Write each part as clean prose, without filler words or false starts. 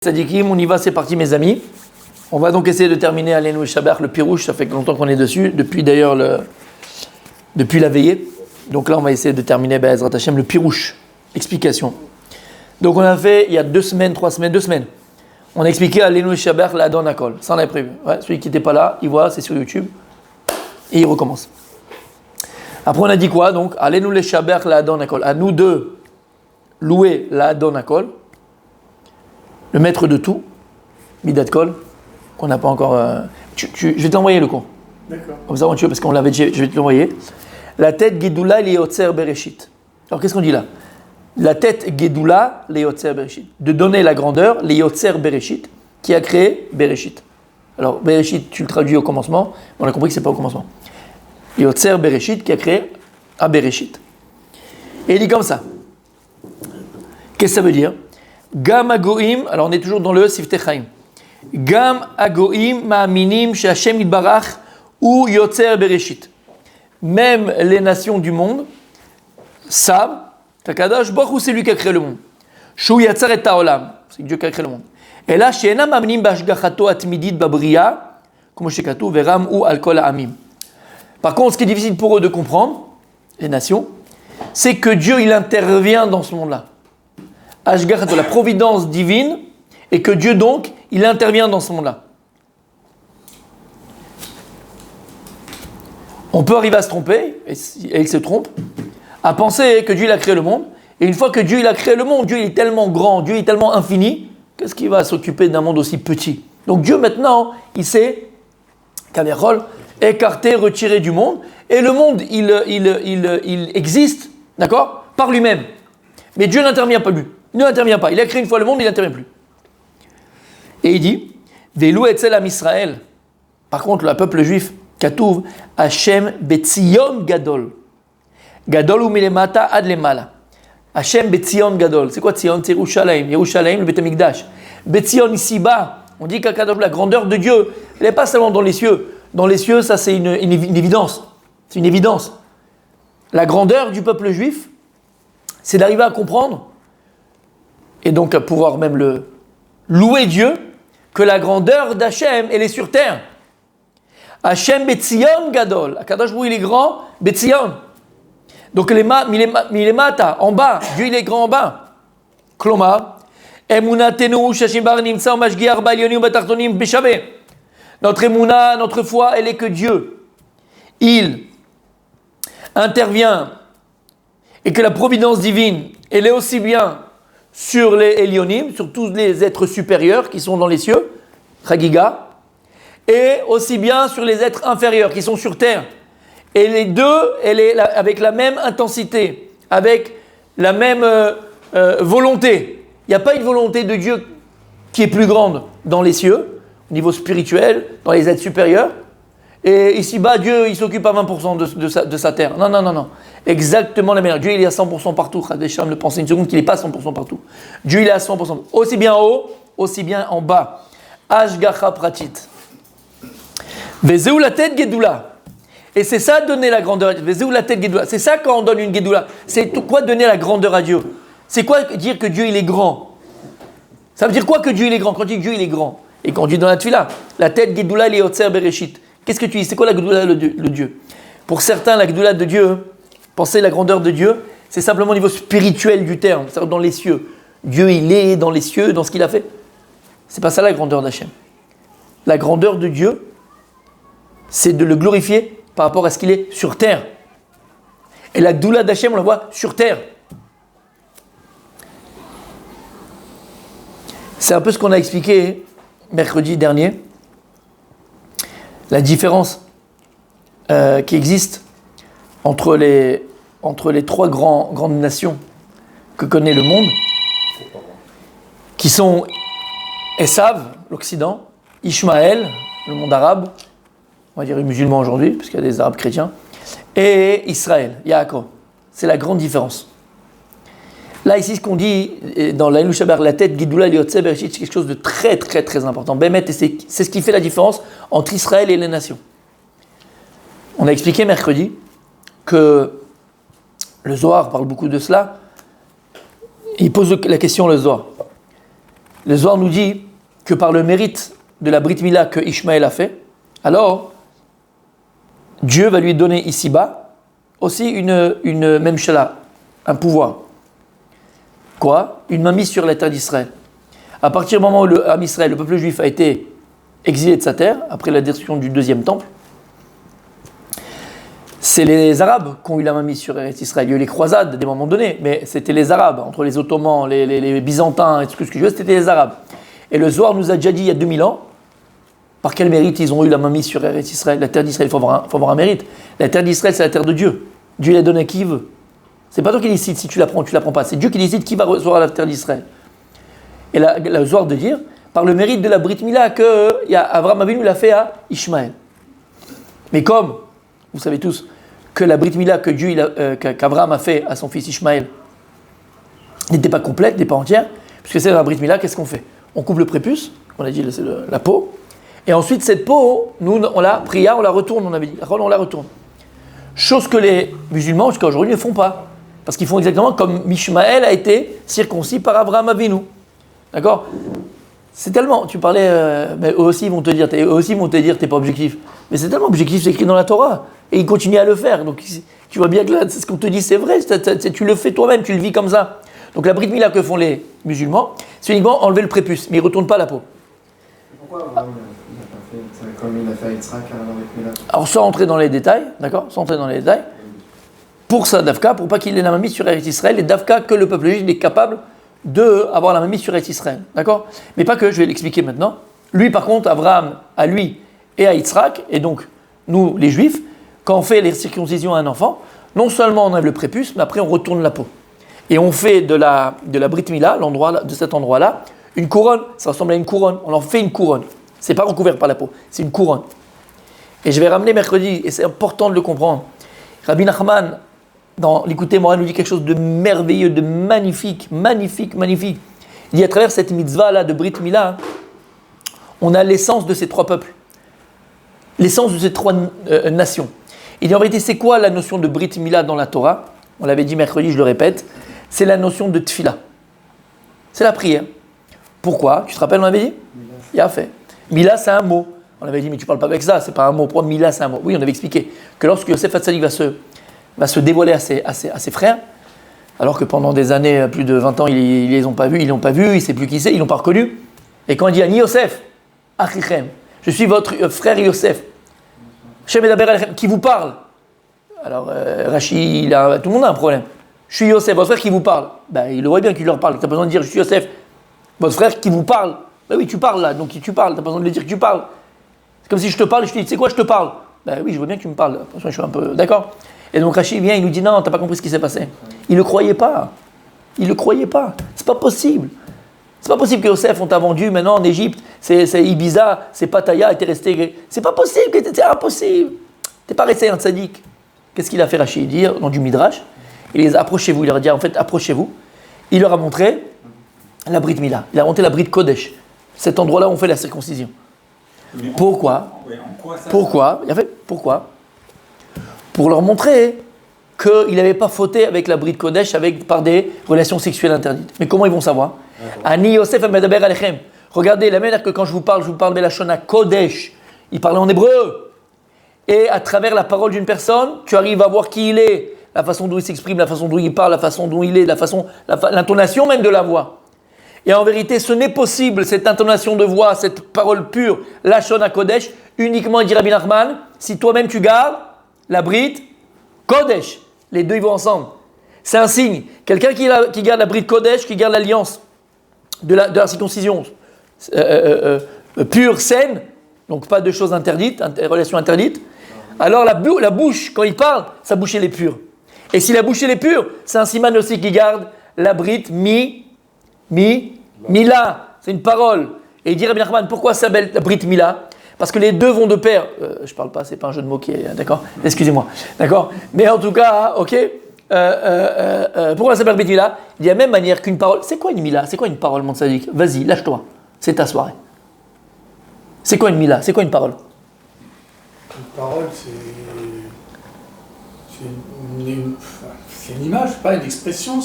Tzadikim, on y va, c'est parti mes amis. On va donc essayer de terminer Aleinu Shabbat, le Pirouche, ça fait longtemps qu'on est dessus, depuis d'ailleurs depuis la veillée. Donc là on va essayer de terminer Be'ezrat Hashem, le Pirouche, explication. Donc on a fait il y a 2 semaines, 3 semaines, 2 semaines. On a expliqué Aleinu Shabbat, la Don Akol, ça on l'avait prévu. Ouais, celui qui n'était pas là, il voit, c'est sur YouTube, et il recommence. Après on a dit quoi donc Aleinu Shabbat, la Don Akol, à nous de louer la Don Akol, le maître de tout, Midat Kol, qu'on n'a pas encore. Je vais t'envoyer le cours. D'accord. Comme ça, tu veux, parce qu'on l'avait dit, je vais te l'envoyer. La tête Gedoula Leotzer Bereshit. Alors qu'est-ce qu'on dit là? La tête Gedoula Leotzer Bereshit. De donner la grandeur, Leotzer Bereshit, qui a créé Bereshit. Alors Bereshit, tu le traduis au commencement, mais on a compris que ce n'est pas au commencement. Leotzer Bereshit, qui a créé à Bereshit. Et il dit comme ça. Qu'est-ce que ça veut dire? Gam agoim, alors on est toujours dans le Siftei Chaim. Gam agoim ma'aminim she'Hashem yitbarach ou yotzer bereshit. Même les nations du monde savent qu'Akadosh Baruch Hu c'est lui qui a créé le monde. Shu yatzer et ha'olam, c'est Dieu qui a créé le monde. Et là she'enam ma'aminim b'ashgachato atmidit babriya, comme shekatu veram ou al kol ha'amim. Par contre, ce qui est difficile pour eux de comprendre, les nations, c'est que Dieu il intervient dans ce monde-là. Ashgar de la providence divine, et que Dieu donc, il intervient dans ce monde-là. On peut arriver à se tromper, et il se trompe, à penser que Dieu il a créé le monde, et une fois que Dieu il a créé le monde, Dieu il est tellement grand, Dieu est tellement infini, qu'est-ce qu'il va s'occuper d'un monde aussi petit? Donc Dieu maintenant, il s'est, Kaviachol, écarté, retiré du monde, et le monde, il existe, d'accord, par lui-même. Mais Dieu n'intervient pas lui. Il n'intervient pas. Il a créé une fois le monde, il n'intervient plus. Et il dit, Velou etzel am Israël. Par contre, le peuple juif, Katouv, Hashem betzion gadol. Gadol ou milemata ad lemala. Hashem betzion gadol. C'est quoi Tzion? C'est Yerushalayim. Yerushalayim, le Beth Amikdash. Betzion ici-bas. On dit qu'Akadosh, la grandeur de Dieu, elle n'est pas seulement dans les cieux. Dans les cieux, ça c'est une évidence. C'est une évidence. La grandeur du peuple juif, c'est d'arriver à comprendre, et donc à pouvoir même le louer Dieu, que la grandeur d'Hachem, elle est sur terre. Hachem Betzion Gadol. Akadosh Baruch Hu, il est grand, Betzion. Donc Milemata, en bas, Dieu il est grand en bas. Klomar, Emunatenu Shashim Bar Nimtsa Mashgiar Balyonim Batartonim Beshabe. Notre Emuna, notre foi, elle est que Dieu, il intervient, et que la providence divine, elle est aussi bien sur les Elionim, sur tous les êtres supérieurs qui sont dans les cieux, Chagiga, et aussi bien sur les êtres inférieurs qui sont sur terre. Et les deux, elle est avec la même intensité, avec la même volonté. Il n'y a pas une volonté de Dieu qui est plus grande dans les cieux, au niveau spirituel, dans les êtres supérieurs. Et ici-bas, Dieu, il s'occupe à 20% de sa terre. Non. Exactement la même. Dieu, il est à 100% partout. Khadesham le pensait une seconde qu'il n'est pas à 100% partout. Dieu, il est à 100%. Aussi bien en haut, aussi bien en bas. Ashgacha pratit. Vezeu la tête Gedoula. Et c'est ça, donner la grandeur à Dieu. Vezeu la tête Gedoula. C'est ça quand on donne une Gedoula. C'est quoi donner la grandeur à Dieu? C'est quoi dire que Dieu, il est grand? Ça veut dire quoi que Dieu, il est grand? Quand on dit que Dieu, il est grand. Et quand on dit dans la Tfila, la tête Gedoula Leotzer Bereshit. Qu'est-ce que tu dis? C'est quoi la Gdoula le Dieu? Pour certains, la Gdoula de Dieu, penser la grandeur de Dieu, c'est simplement au niveau spirituel du terme, c'est-à-dire dans les cieux. Dieu, il est dans les cieux, dans ce qu'il a fait. C'est pas ça la grandeur d'Hachem. La grandeur de Dieu, c'est de le glorifier par rapport à ce qu'il est sur terre. Et la Gdoula d'Hachem, on la voit sur terre. C'est un peu ce qu'on a expliqué mercredi dernier. La différence qui existe entre les 3 grandes nations que connaît le monde, qui sont Esav, l'Occident, Ishmaël, le monde arabe, on va dire les musulmans aujourd'hui, parce qu'il y a des arabes chrétiens, et Israël, Yaakov. C'est la grande différence. Là, ici, ce qu'on dit dans l'Aleinu Shabbat, la tête, Gedoula, Leotzer, Bereshit, c'est quelque chose de très, très, très important. Bémet, et c'est ce qui fait la différence entre Israël et les nations. On a expliqué mercredi que le Zohar parle beaucoup de cela. Il pose la question, le Zohar. le Zohar nous dit que par le mérite de la Brit Mila que Ishmaël a fait, alors Dieu va lui donner ici-bas aussi une memshala, un pouvoir. Quoi? Une mainmise sur la terre d'Israël. À partir du moment où le peuple juif a été exilé de sa terre, après la destruction du deuxième temple, c'est les Arabes qui ont eu la mainmise sur Israël. Il y a eu les croisades à des moments donnés, mais c'était les Arabes, entre les Ottomans, les Byzantins et tout ce que je veux, c'était les Arabes. Et le Zohar nous a déjà dit il y a 2000 ans, par quel mérite ils ont eu la mainmise sur Israël. La terre d'Israël, il faut avoir un mérite. La terre d'Israël, c'est la terre de Dieu. Dieu la donne à qui il veut. C'est pas toi qui décide si tu la prends ou tu la prends pas. C'est Dieu qui décide qui va recevoir la terre d'Israël. Et le Zohar de dire, par le mérite de la Brit Mila, que Abraham Avinu l'a fait à Ishmaël. Mais comme, vous savez tous, que la Brit Mila qu'Abraham a fait à son fils Ishmaël n'était pas complète, n'était pas entière, puisque c'est la Brit Mila, qu'est-ce qu'on fait? On coupe le prépuce, on a dit c'est la peau, et ensuite cette peau, nous on la pria, on la retourne, on avait dit, on la retourne. Chose que les musulmans jusqu'à aujourd'hui ne font pas, parce qu'ils font exactement comme Ishmaël a été circoncis par Abraham Avinu. D'accord? C'est tellement, tu parlais, mais eux aussi vont te dire, t'es pas objectif. Mais c'est tellement objectif, c'est écrit dans la Torah. Et ils continuent à le faire. Donc tu vois bien que là, ce qu'on te dit, c'est vrai. Tu le fais toi-même, tu le vis comme ça. Donc la Brit Mila que font les musulmans, c'est uniquement enlever le prépuce, mais ils ne retournent pas la peau. Pourquoi il n'a pas fait comme il a fait à Yitzhak à la Brit Mila? Alors sans entrer dans les détails, d'accord? Sans entrer dans les détails. Pour ça, Davka, pour pas qu'il ait la mainmise sur Eretz Israël, et Davka que le peuple juif est capable d'avoir la mainmise sur Eretz Israël. D'accord? Mais pas que, je vais l'expliquer maintenant. Lui, par contre, Abraham, à lui et à Yitzhak, et donc nous, les juifs, quand on fait les circoncisions à un enfant, non seulement on enlève le prépuce, mais après on retourne la peau. Et on fait de la Brit Mila, de cet endroit-là, une couronne. Ça ressemble à une couronne. On en fait une couronne. C'est pas recouvert par la peau, c'est une couronne. Et je vais ramener mercredi, et c'est important de le comprendre. Rabbi Nachman, dans l'Écoutez Moral, nous dit quelque chose de merveilleux, de magnifique. Il dit à travers cette mitzvah-là de Brit Mila, on a l'essence de ces trois peuples, l'essence de ces trois nations. Il dit en vérité, c'est quoi la notion de Brit Mila dans la Torah? On l'avait dit mercredi, je le répète, c'est la notion de tfila. C'est la prière. Pourquoi? Tu te rappelles, on avait dit? Il a fait. Mila, c'est un mot. On avait dit, mais tu parles pas avec ça, c'est pas un mot. Pourquoi Mila, c'est un mot? Oui, on avait expliqué que lorsque Yosef Hatzadik va se dévoiler à ses frères, alors que pendant des années, plus de 20 ans, ils les ont pas vus, ils l'ont pas vu, il ne sait plus qui c'est, ils l'ont pas reconnu. Et quand il dit Ani Yosef, Achichem, je suis votre frère Yosef, Shem Edaber Alechem, qui vous parle. Alors Rashi, tout le monde a un problème. Je suis Yosef, votre frère qui vous parle. Ben, il le voit bien qu'il leur parle. Tu n'as pas besoin de dire je suis Yosef, votre frère qui vous parle. Ben oui, tu parles là, donc tu parles, tu n'as pas besoin de lui dire que tu parles. C'est comme si je te parle, je te dis, tu sais quoi, je te parle. Ben oui, je vois bien que tu me parles. Attention, je suis un peu. D'accord? Et donc Rashi vient, il nous dit non, tu n'as pas compris ce qui s'est passé. Il ne le croyait pas. C'est pas possible. C'est pas possible que Yosef, on t'a vendu maintenant en Égypte, c'est Ibiza, c'est Pattaya, et t'es resté. C'est pas possible, c'est impossible. T'es pas resté un tzaddik. Qu'est-ce qu'il a fait Rashi? Dire dans du Midrash, il les a approchez-vous, il leur a dit en fait approchez-vous. Il leur a montré la Brit Mila, il a montré la Brit Kodesh, cet endroit-là où on fait la circoncision. Pourquoi? Pourquoi? Pour leur montrer qu'il n'avait pas fauté avec la Brit Kodesh par des relations sexuelles interdites. Mais comment ils vont savoir? Ani Yosef Medaber Alechem. Regardez, la manière que quand je vous parle de la Shona Kodesh, il parlait en hébreu. Et à travers la parole d'une personne, tu arrives à voir qui il est, la façon dont il s'exprime, la façon dont il parle, la façon dont il est, l'intonation même de la voix. Et en vérité, ce n'est possible, cette intonation de voix, cette parole pure, la Shona Kodesh, uniquement, dit Rabbi Nachman, si toi-même tu gardes la Brit Kodesh. Les deux, ils vont ensemble. C'est un signe. Quelqu'un qui garde la Brit Kodesh, qui garde l'alliance de la circoncision pure, saine, donc pas de choses interdites, relations interdites, alors la bouche, quand il parle, sa bouche elle est pure. Et si la bouche elle est pure, c'est un siman aussi qui garde la Brit Mila. C'est une parole. Et il dit Rabbi Nachman, pourquoi ça s'appelle la Brit Mila? Parce que les deux vont de pair. Je parle pas, c'est pas un jeu de mots qui est, d'accord? Excusez-moi, d'accord? Mais en tout cas, ok. Pourquoi ça s'appelle Brit Mila? Il y a la même manière qu'une parole. C'est quoi une Mila? C'est quoi une parole, mon tzaddik? Vas-y, lâche-toi. C'est ta soirée. C'est quoi une Mila? C'est quoi une parole? Une parole, c'est une image, pas une expression.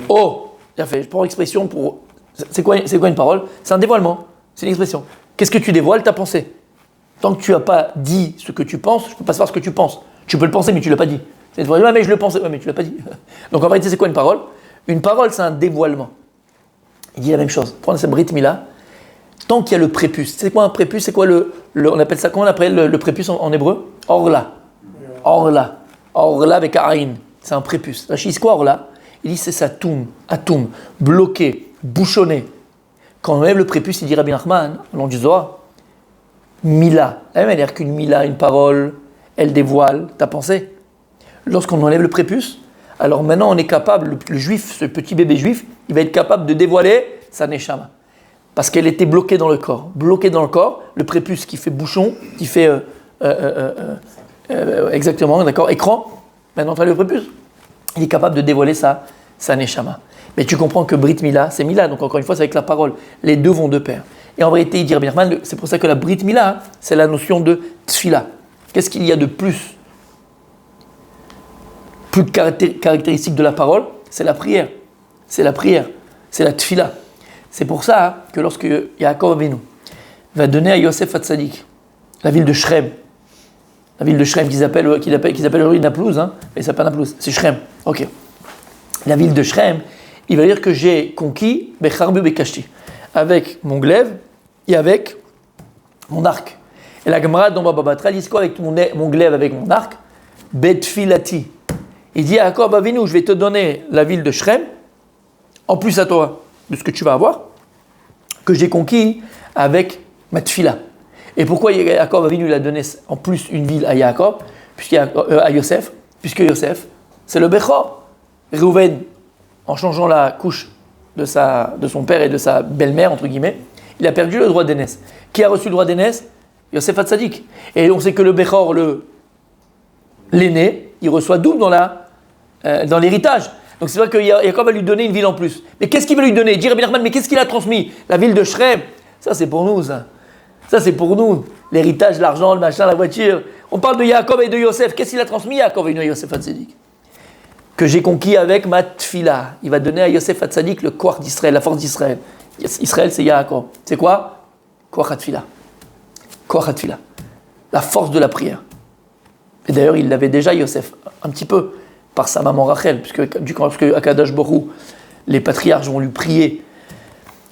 Oh, bien fait. Je prends expression pour C'est quoi une parole? C'est un dévoilement, c'est une expression. Qu'est-ce que tu dévoiles? Ta pensée. Tant que tu n'as pas dit ce que tu penses, je ne peux pas savoir ce que tu penses. Tu peux le penser, mais tu ne l'as pas dit. C'est de dire, ouais, mais je le pensais, ouais, mais tu ne l'as pas dit. Donc en vérité, c'est quoi une parole? Une parole, c'est un dévoilement. Il dit la même chose. Prends cette Brit Mila. Tant qu'il y a le prépuce. C'est quoi un prépuce? C'est quoi on appelle ça, comment on appelle le prépuce en hébreu? Orla. Orla. Orla avec Aïn. C'est un prépuce. Rachid, c'est quoi Orla? Il dit c'est ça, atoum, bloqué, bouchonné. Quand on enlève le prépuce, il dit Rabbi Nachman, au nom du Zohar, Mila. La même manière qu'une Mila, une parole, elle dévoile ta pensée. Lorsqu'on enlève le prépuce, alors maintenant on est capable, le juif, ce petit bébé juif, il va être capable de dévoiler sa neshama. Parce qu'elle était bloquée dans le corps. Bloquée dans le corps, le prépuce qui fait bouchon, qui fait exactement, d'accord, écran, maintenant on enlève le prépuce. Il est capable de dévoiler sa neshama. Mais tu comprends que Brit Mila, c'est Mila, donc encore une fois, c'est avec la parole. Les deux vont de pair. Et en vérité, il dit Rabbi Nachman, c'est pour ça que la Brit Mila, c'est la notion de tfila. Qu'est-ce qu'il y a de plus caractéristique de la parole? C'est la prière. C'est la prière. C'est la tfila. C'est pour ça que lorsque Yaakov Avinu va donner à Yosef Hatzadik la ville de Shrem, la ville de Shrem qu'ils appellent aujourd'hui Naplouse, hein, mais ça s'appelle pas Naplouse, c'est Shrem. Ok. La ville de Shrem, il va dire que j'ai conquis Becharbu Bekashti, avec mon glaive et avec mon arc. Et la Gemara dans Baba Batra dit quoi avec mon glaive, avec mon arc? Betfilati. Il dit à Yaakov Avinu, je vais te donner la ville de Shrem, en plus à toi de ce que tu vas avoir, que j'ai conquis avec ma tfila. Et pourquoi Yaakov Avinu a donné en plus une ville à Yaakov, à Yosef, puisque Yosef, c'est le Bechor. Reuven, en changeant la couche de son père et de sa belle-mère, entre guillemets, il a perdu le droit d'aînesse. Qui a reçu le droit d'aînesse? Yosef Hatzadik. Et on sait que le Bechor, l'aîné, il reçoit double dans l'héritage. Donc c'est vrai que Yaakov va lui donner une ville en plus. Mais qu'est-ce qu'il va lui donner? Dire Rabbi Nachman, mais qu'est-ce qu'il a transmis? La ville de Shrem. Ça c'est pour nous, ça. Ça c'est pour nous. L'héritage, l'argent, le machin, la voiture. On parle de Yaakov et de Yosef. Qu'est-ce qu'il a transmis Yaakov et Yosef Hatzadik? Que j'ai conquis avec ma tfila. Il va donner à Yosef Hatzadik le koach d'Israël, la force d'Israël. Israël c'est Yaakov. C'est quoi? Koach hatfila. Koach hatfila. La force de la prière. Et d'ailleurs il l'avait déjà Yosef, un petit peu. Par sa maman Rachel, puisque Akadosh Borou, les patriarches vont lui prier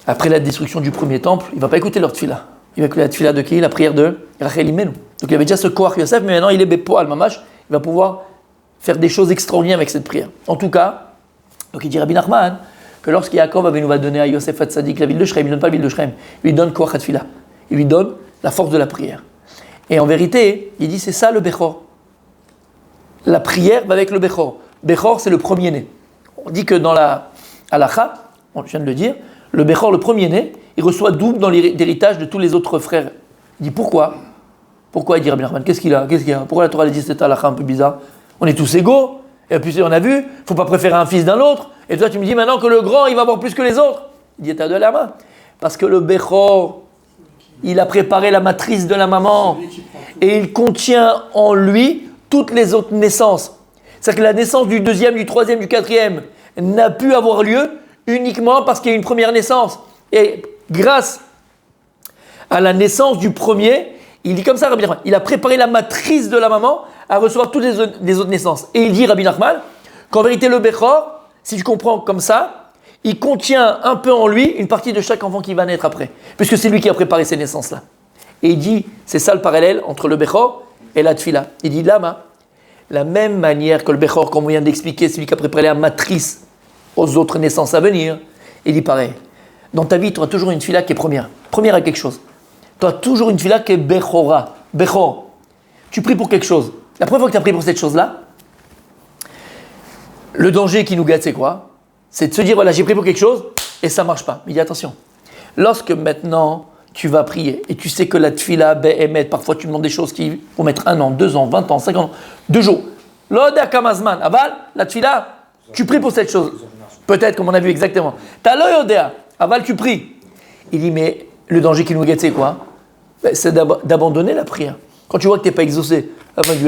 après la destruction du premier temple, il ne va pas écouter leur tfila. Il va écouter la tfila de qui? La prière de Rachel Imenu. Donc il avait déjà ce koach Yosef, mais maintenant il est Bepoal Mamash, il va pouvoir faire des choses extraordinaires avec cette prière. En tout cas, donc il dit Rabbi Nachman que lorsque Yaakov va donner à Yosef Hatzadik la ville de Shrem, il ne donne pas la ville de Shrem, il lui donne koach hatfila. Il lui donne la force de la prière. Et en vérité, il dit c'est ça le Bechor. La prière va avec le Bechor. Bechor, c'est le premier-né. On dit que dans la halakha, je viens de le dire, le Bechor, le premier-né, il reçoit double dans l'héritage de tous les autres frères. Il dit pourquoi? Pourquoi il dit Rabbi Nachman? Qu'est-ce qu'il a? Pourquoi la Torah dit cette halakha un peu bizarre? On est tous égaux. Et puis on a vu, il ne faut pas préférer un fils d'un autre. Et toi tu me dis maintenant que le grand, il va avoir plus que les autres. Il dit t'as de la main. Parce que le Bechor, il a préparé la matrice de la maman. Et il contient en lui toutes les autres naissances. C'est-à-dire que la naissance du deuxième, du troisième, du quatrième n'a pu avoir lieu uniquement parce qu'il y a eu une première naissance. Et grâce à la naissance du premier, il dit comme ça, Rabbi Nachman, il a préparé la matrice de la maman à recevoir toutes les autres naissances. Et il dit, Rabbi Nachman, qu'en vérité le Bechor, si tu comprends comme ça, il contient un peu en lui une partie de chaque enfant qui va naître après. Puisque c'est lui qui a préparé ces naissances-là. Et il dit, c'est ça le parallèle entre le Bechor et la Tfila. Il dit, Lama, la même manière que le Bechor, comme on vient d'expliquer, c'est lui qui a préparé la matrice aux autres naissances à venir, il dit pareil. Dans ta vie, tu auras toujours une Tfila qui est première. Première à quelque chose. Tu as toujours une Tfila qui est Bechora. Bechor. Tu pries pour quelque chose. La première fois que tu as prié pour cette chose-là, le danger qui nous gâte, c'est quoi? C'est de se dire, voilà, j'ai prié pour quelque chose et ça ne marche pas. Mais il dit, attention. Lorsque maintenant, tu vas prier et tu sais que la tfila, be'emet, parfois tu demandes des choses qui vont mettre 1 an, 2 ans, 20 ans, 50 ans, 2 jours. L'oda kamazman, aval, la tfila, tu pries pour cette chose. Peut-être, comme on a vu exactement. T'as l'oyodea, aval, tu pries. Il dit, mais le danger qui nous guette, c'est quoi? C'est d'abandonner la prière. Quand tu vois que tu n'es pas exaucé,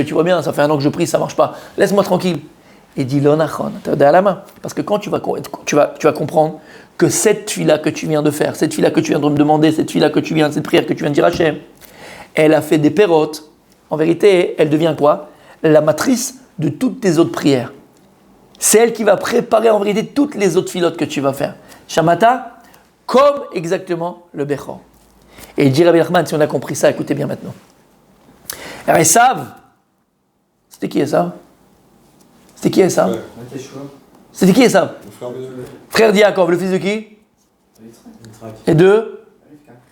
tu vois bien, ça fait 1 an que je prie, ça ne marche pas. Laisse-moi tranquille. Il dit l'onachon, à la main. Parce que quand tu vas comprendre que cette fille-là que tu viens de faire, cette fille-là que tu viens de me demander, cette prière que tu viens de dire à Hachem, elle a fait des pérotes. En vérité, elle devient quoi? La matrice de toutes tes autres prières. C'est elle qui va préparer en vérité toutes les autres filotes que tu vas faire. Shamata, comme exactement le Bechor. Et il dit Rabbi Nachman, si on a compris ça, écoutez bien maintenant. Esav, c'était qui Esav? C'était qui Esav? C'était qui Esav? Frère de Yaakov, le fils de qui? Et de?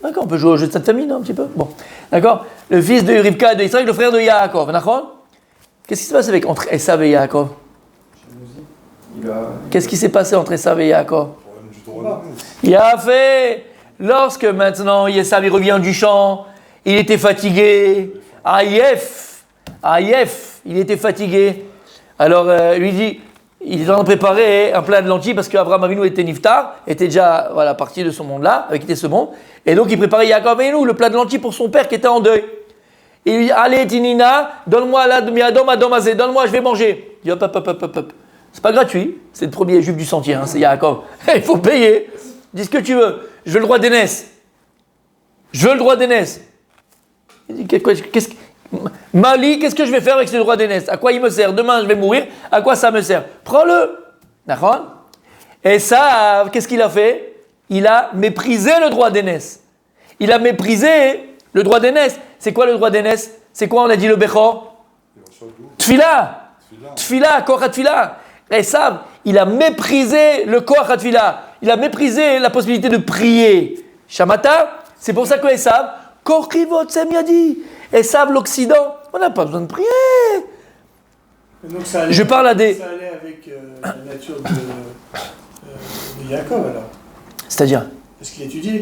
D'accord, on peut jouer au jeu de cette famille, non, un petit peu? Bon, d'accord. Le fils de Rivka et de Israël, le frère de Yaakov, d'accord? Qu'est-ce qui se passe entre Esav et Yaakov? Qu'est-ce qui s'est passé entre Esav et Yaakov? Il a fait, lorsque maintenant Esav il revient du champ, il était fatigué, Aïef, il était fatigué. Alors lui dit, il est en train de préparer un plat de lentilles parce qu'Abraham Avinu était niftar, était déjà parti de ce monde-là, avait quitté ce monde, et donc il préparait Yaakov Avinu le plat de lentilles pour son père qui était en deuil. Et il lui dit, allez Tinina, donne-moi la demi-adom adomazé, donne-moi, je vais manger. Il dit hop. C'est pas gratuit, c'est le premier juif du sentier, c'est Yaakov. Il faut payer. Dis ce que tu veux. Je veux le droit d'aînesse. Il dit, Mali, qu'est-ce que je vais faire avec ce droit d'aînesse? À quoi il me sert? Demain, je vais mourir. À quoi ça me sert? Prends-le. D'accord? Et ça, qu'est-ce qu'il a fait? Il a méprisé le droit d'aînesse. Il a méprisé le droit d'aînesse. C'est quoi le droit d'aînesse? C'est quoi, on a dit le Bechor? Tfila, Koach HaTfila. Esav, il a méprisé le Koach HaTfila. Il a méprisé la possibilité de prier. Shamata, c'est pour ça que Esav, Korkivot Semyadi. Esav, l'Occident, on n'a pas besoin de prier. Donc ça allait, je parle à des. Ça allait avec la nature de Yaakov alors. C'est-à-dire? Parce qu'il étudie.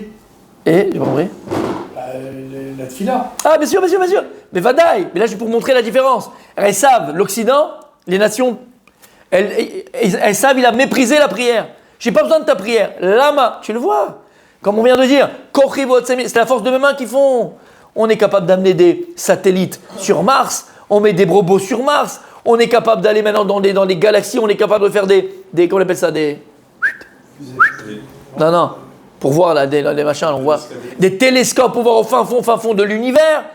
Et, j'ai pas compris. La tfila. Ah, bien sûr. Mais Vadaï. Mais là, je vais pour montrer la différence. Esav, l'Occident, les nations, Esav, il a méprisé la prière. J'ai pas besoin de ta prière. Lama, tu le vois. Comme on vient de dire, c'est la force de mes mains qui font. On est capable d'amener des satellites sur Mars. On met des robots sur Mars. On est capable d'aller maintenant dans les galaxies. On est capable de faire des comment on appelle ça, des. Non. Pour voir là, des machins, on voit des télescopes pour voir au fin fond de l'univers.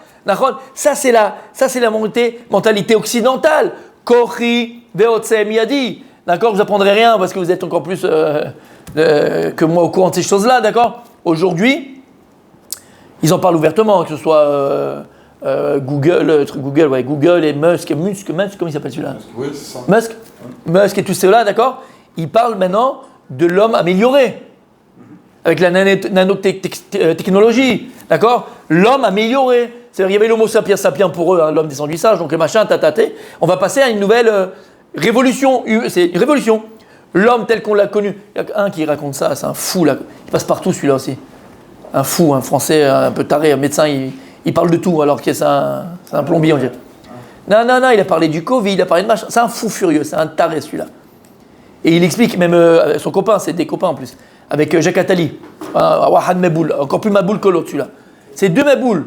Ça c'est la mentalité occidentale. Kochi veotsem yadi. D'accord, vous apprendrez rien parce que vous êtes encore plus que moi au courant de ces choses-là. D'accord. Aujourd'hui, ils en parlent ouvertement, que ce soit Google et Musk, comment il s'appelle celui-là? Oui, c'est ça. Musk et tout cela, d'accord. Ils parlent maintenant de l'homme amélioré. Avec la nanotechnologie, d'accord? L'homme amélioré. C'est-à-dire, il y avait l'homo sapiens sapiens pour eux, l'homme descendu du sage, donc le machin, tataté. On va passer à une nouvelle révolution. C'est une révolution. L'homme tel qu'on l'a connu. Il y a un qui raconte ça, c'est un fou, là. Il passe partout, celui-là aussi. Un fou, un français un peu taré, un médecin, il parle de tout, alors que c'est un plombier, on dirait. Non, il a parlé du Covid, il a parlé de machin. C'est un fou furieux, c'est un taré, celui-là. Et il explique, même son copain, c'est des copains en plus, avec Jacques Attali, Wahad Meboul, encore plus Maboul que l'autre, celui-là. C'est deux Meboul.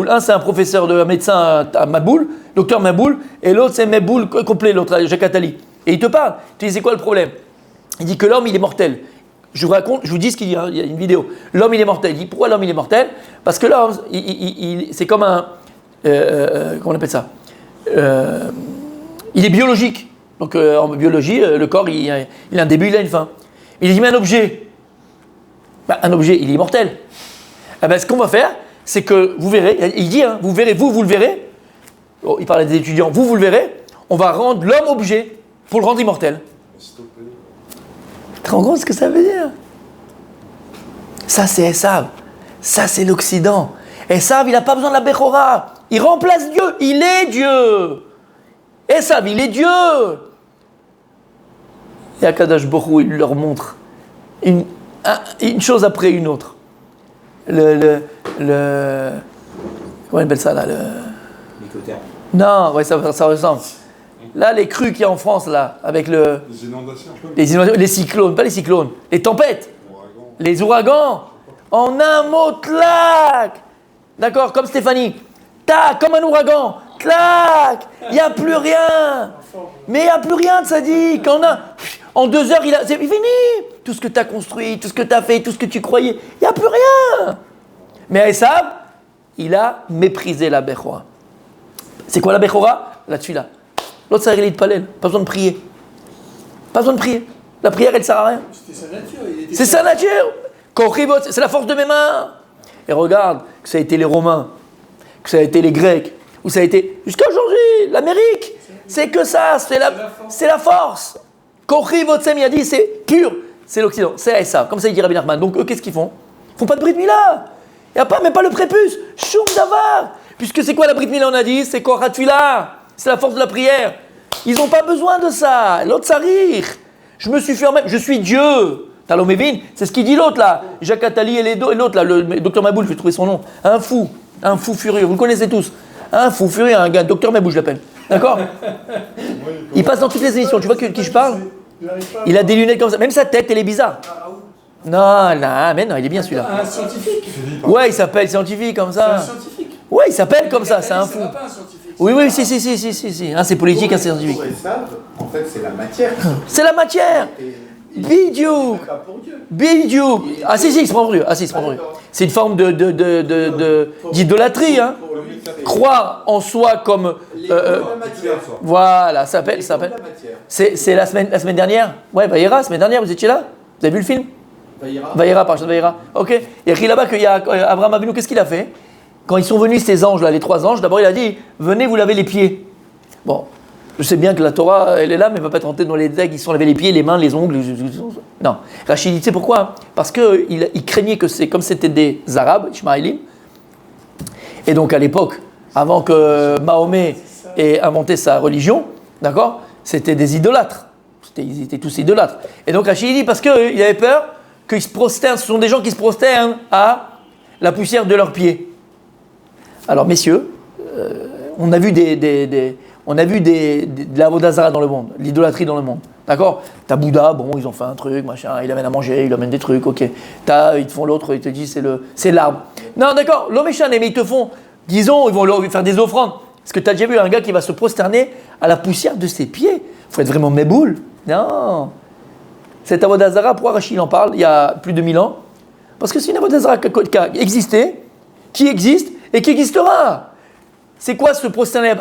Un, c'est un professeur de médecin à Maboul, docteur Maboul, et l'autre, c'est Meboul complet, l'autre, Jacques Attali. Et il te parle. Tu dis, c'est quoi le problème? Il dit que l'homme, il est mortel. Je vous dis ce qu'il dit, il y a une vidéo. L'homme, il est mortel. Il dit, pourquoi l'homme, il est mortel? Parce que l'homme, c'est comme un. Comment on appelle ça? Il est biologique. Donc, en biologie, le corps, il a un début, il a une fin. Il dit, mais un objet, il est immortel. Ce qu'on va faire, c'est que vous verrez, il dit, vous verrez, vous le verrez. Oh, il parle à des étudiants, vous le verrez. On va rendre l'homme objet pour le rendre immortel. Tu te rends compte ce que ça veut dire? Ça, c'est Esav. Ça, c'est l'Occident. Esav, il n'a pas besoin de la Bechora. Il remplace Dieu. Il est Dieu. Esav, il est Dieu. Et Akadosh Baruch Hu, il leur montre une chose après une autre. Comment on appelle ça là? Mycotherme. Non, ouais, ça ressemble. Là, les crues qu'il y a en France, là, avec Les inondations. les cyclones, pas les cyclones, les tempêtes, les ouragans, en un mot, clac. D'accord, comme Stéphanie. Tac, comme un ouragan. Clac. Il n'y a plus rien. Mais il n'y a plus rien de sadique. En 2 heures, c'est fini. Tout ce que tu as construit, tout ce que tu as fait, tout ce que tu croyais, il n'y a plus rien. Mais Esav, il a méprisé la Bechora. C'est quoi la Bechora? La Tfila. L'autre, c'est Rélit Palel. Pas besoin de prier. Pas besoin de prier. La prière, elle ne sert à rien. C'était sa nature. C'est sa nature. C'est la force de mes mains. Et regarde que ça a été les Romains, que ça a été les Grecs, ou ça a été jusqu'à aujourd'hui l'Amérique. C'est que ça, c'est la force. Kochi Votsem Yadi, c'est pur. C'est l'Occident. C'est ça. Comme ça, il dit Rabbi Nachman. Donc, eux, qu'est-ce qu'ils font? Ils font pas de Brit Mila. Il n'y a pas, même pas le prépuce. Choum Davar. Puisque c'est quoi la Brit Mila, on a dit? C'est quoi Ratfila? C'est la force de la prière. Ils n'ont pas besoin de ça. L'autre, ça rire. Je me suis fait en même. Je suis Dieu. Talomevin, c'est ce qu'il dit l'autre là. Jacques Attali et l'autre là, le docteur Maboul, je vais trouver son nom. Un fou furieux. Vous le connaissez tous. Un fou furieux, un gars, docteur Maboul, je l'appelle. D'accord? Il passe dans toutes les émissions. Tu vois qui je parle? Il a des lunettes comme ça. Même sa tête, elle est bizarre. Non, mais non, il est bien celui-là. Un scientifique. Ouais, il s'appelle scientifique comme ça. C'est un scientifique. Ouais, il s'appelle comme ça, c'est un fou. C'est pas un scientifique. Oui, si. Un c'est politique, un c'est scientifique. Pour Esav, en fait, c'est la matière. C'est la matière. Bidou. Pas pour Dieu. Bidou. Ah si, il se prend pour Dieu. C'est une forme d'idolâtrie, hein. Croire en soi comme... voilà, ça s'appelle. C'est la semaine dernière. Ouais, Vaïra, la semaine dernière, vous étiez là? Vous avez vu le film? Vaïra, parachat Vaïra. Ok. Il y a écrit là-bas qu'il y a Abraham Avinu, qu'est-ce qu'il a fait? Quand ils sont venus, ces anges là, les 3 anges, d'abord il a dit, venez vous laver les pieds. Bon, je sais bien que la Torah, elle est là, mais elle ne va pas tenter dans les détails, ils se sont lavés les pieds, les mains, les ongles. Non. Rachid dit, tu sais pourquoi? Parce qu'il craignait que comme c'était des Arabes, Ishmaélim, et donc à l'époque, avant que Mahomet ait inventé sa religion, d'accord, c'était des idolâtres. Ils étaient tous idolâtres. Et donc Rachid dit, parce qu'il avait peur qu'ils se prosternent, ce sont des gens qui se prosternent à la poussière de leurs pieds. Alors messieurs, on a vu de l'Avodazara dans le monde, l'idolâtrie dans le monde. D'accord? T'as Bouddha, bon, ils ont fait un truc, machin, il amène à manger, il amène des trucs, ok. Ils te font l'autre, ils te disent c'est l'arbre. Non, d'accord, l'homme est chané, mais ils te font, disons, ils vont leur faire des offrandes. Est-ce que tu as déjà vu un gars qui va se prosterner à la poussière de ses pieds? Il faut être vraiment méboule. Non. Cette Avodazara, pourquoi Rachid en parle il y a plus de 1000 ans? Parce que c'est une Avodazara qui a existé, qui existe et qui existera. C'est quoi se prosterner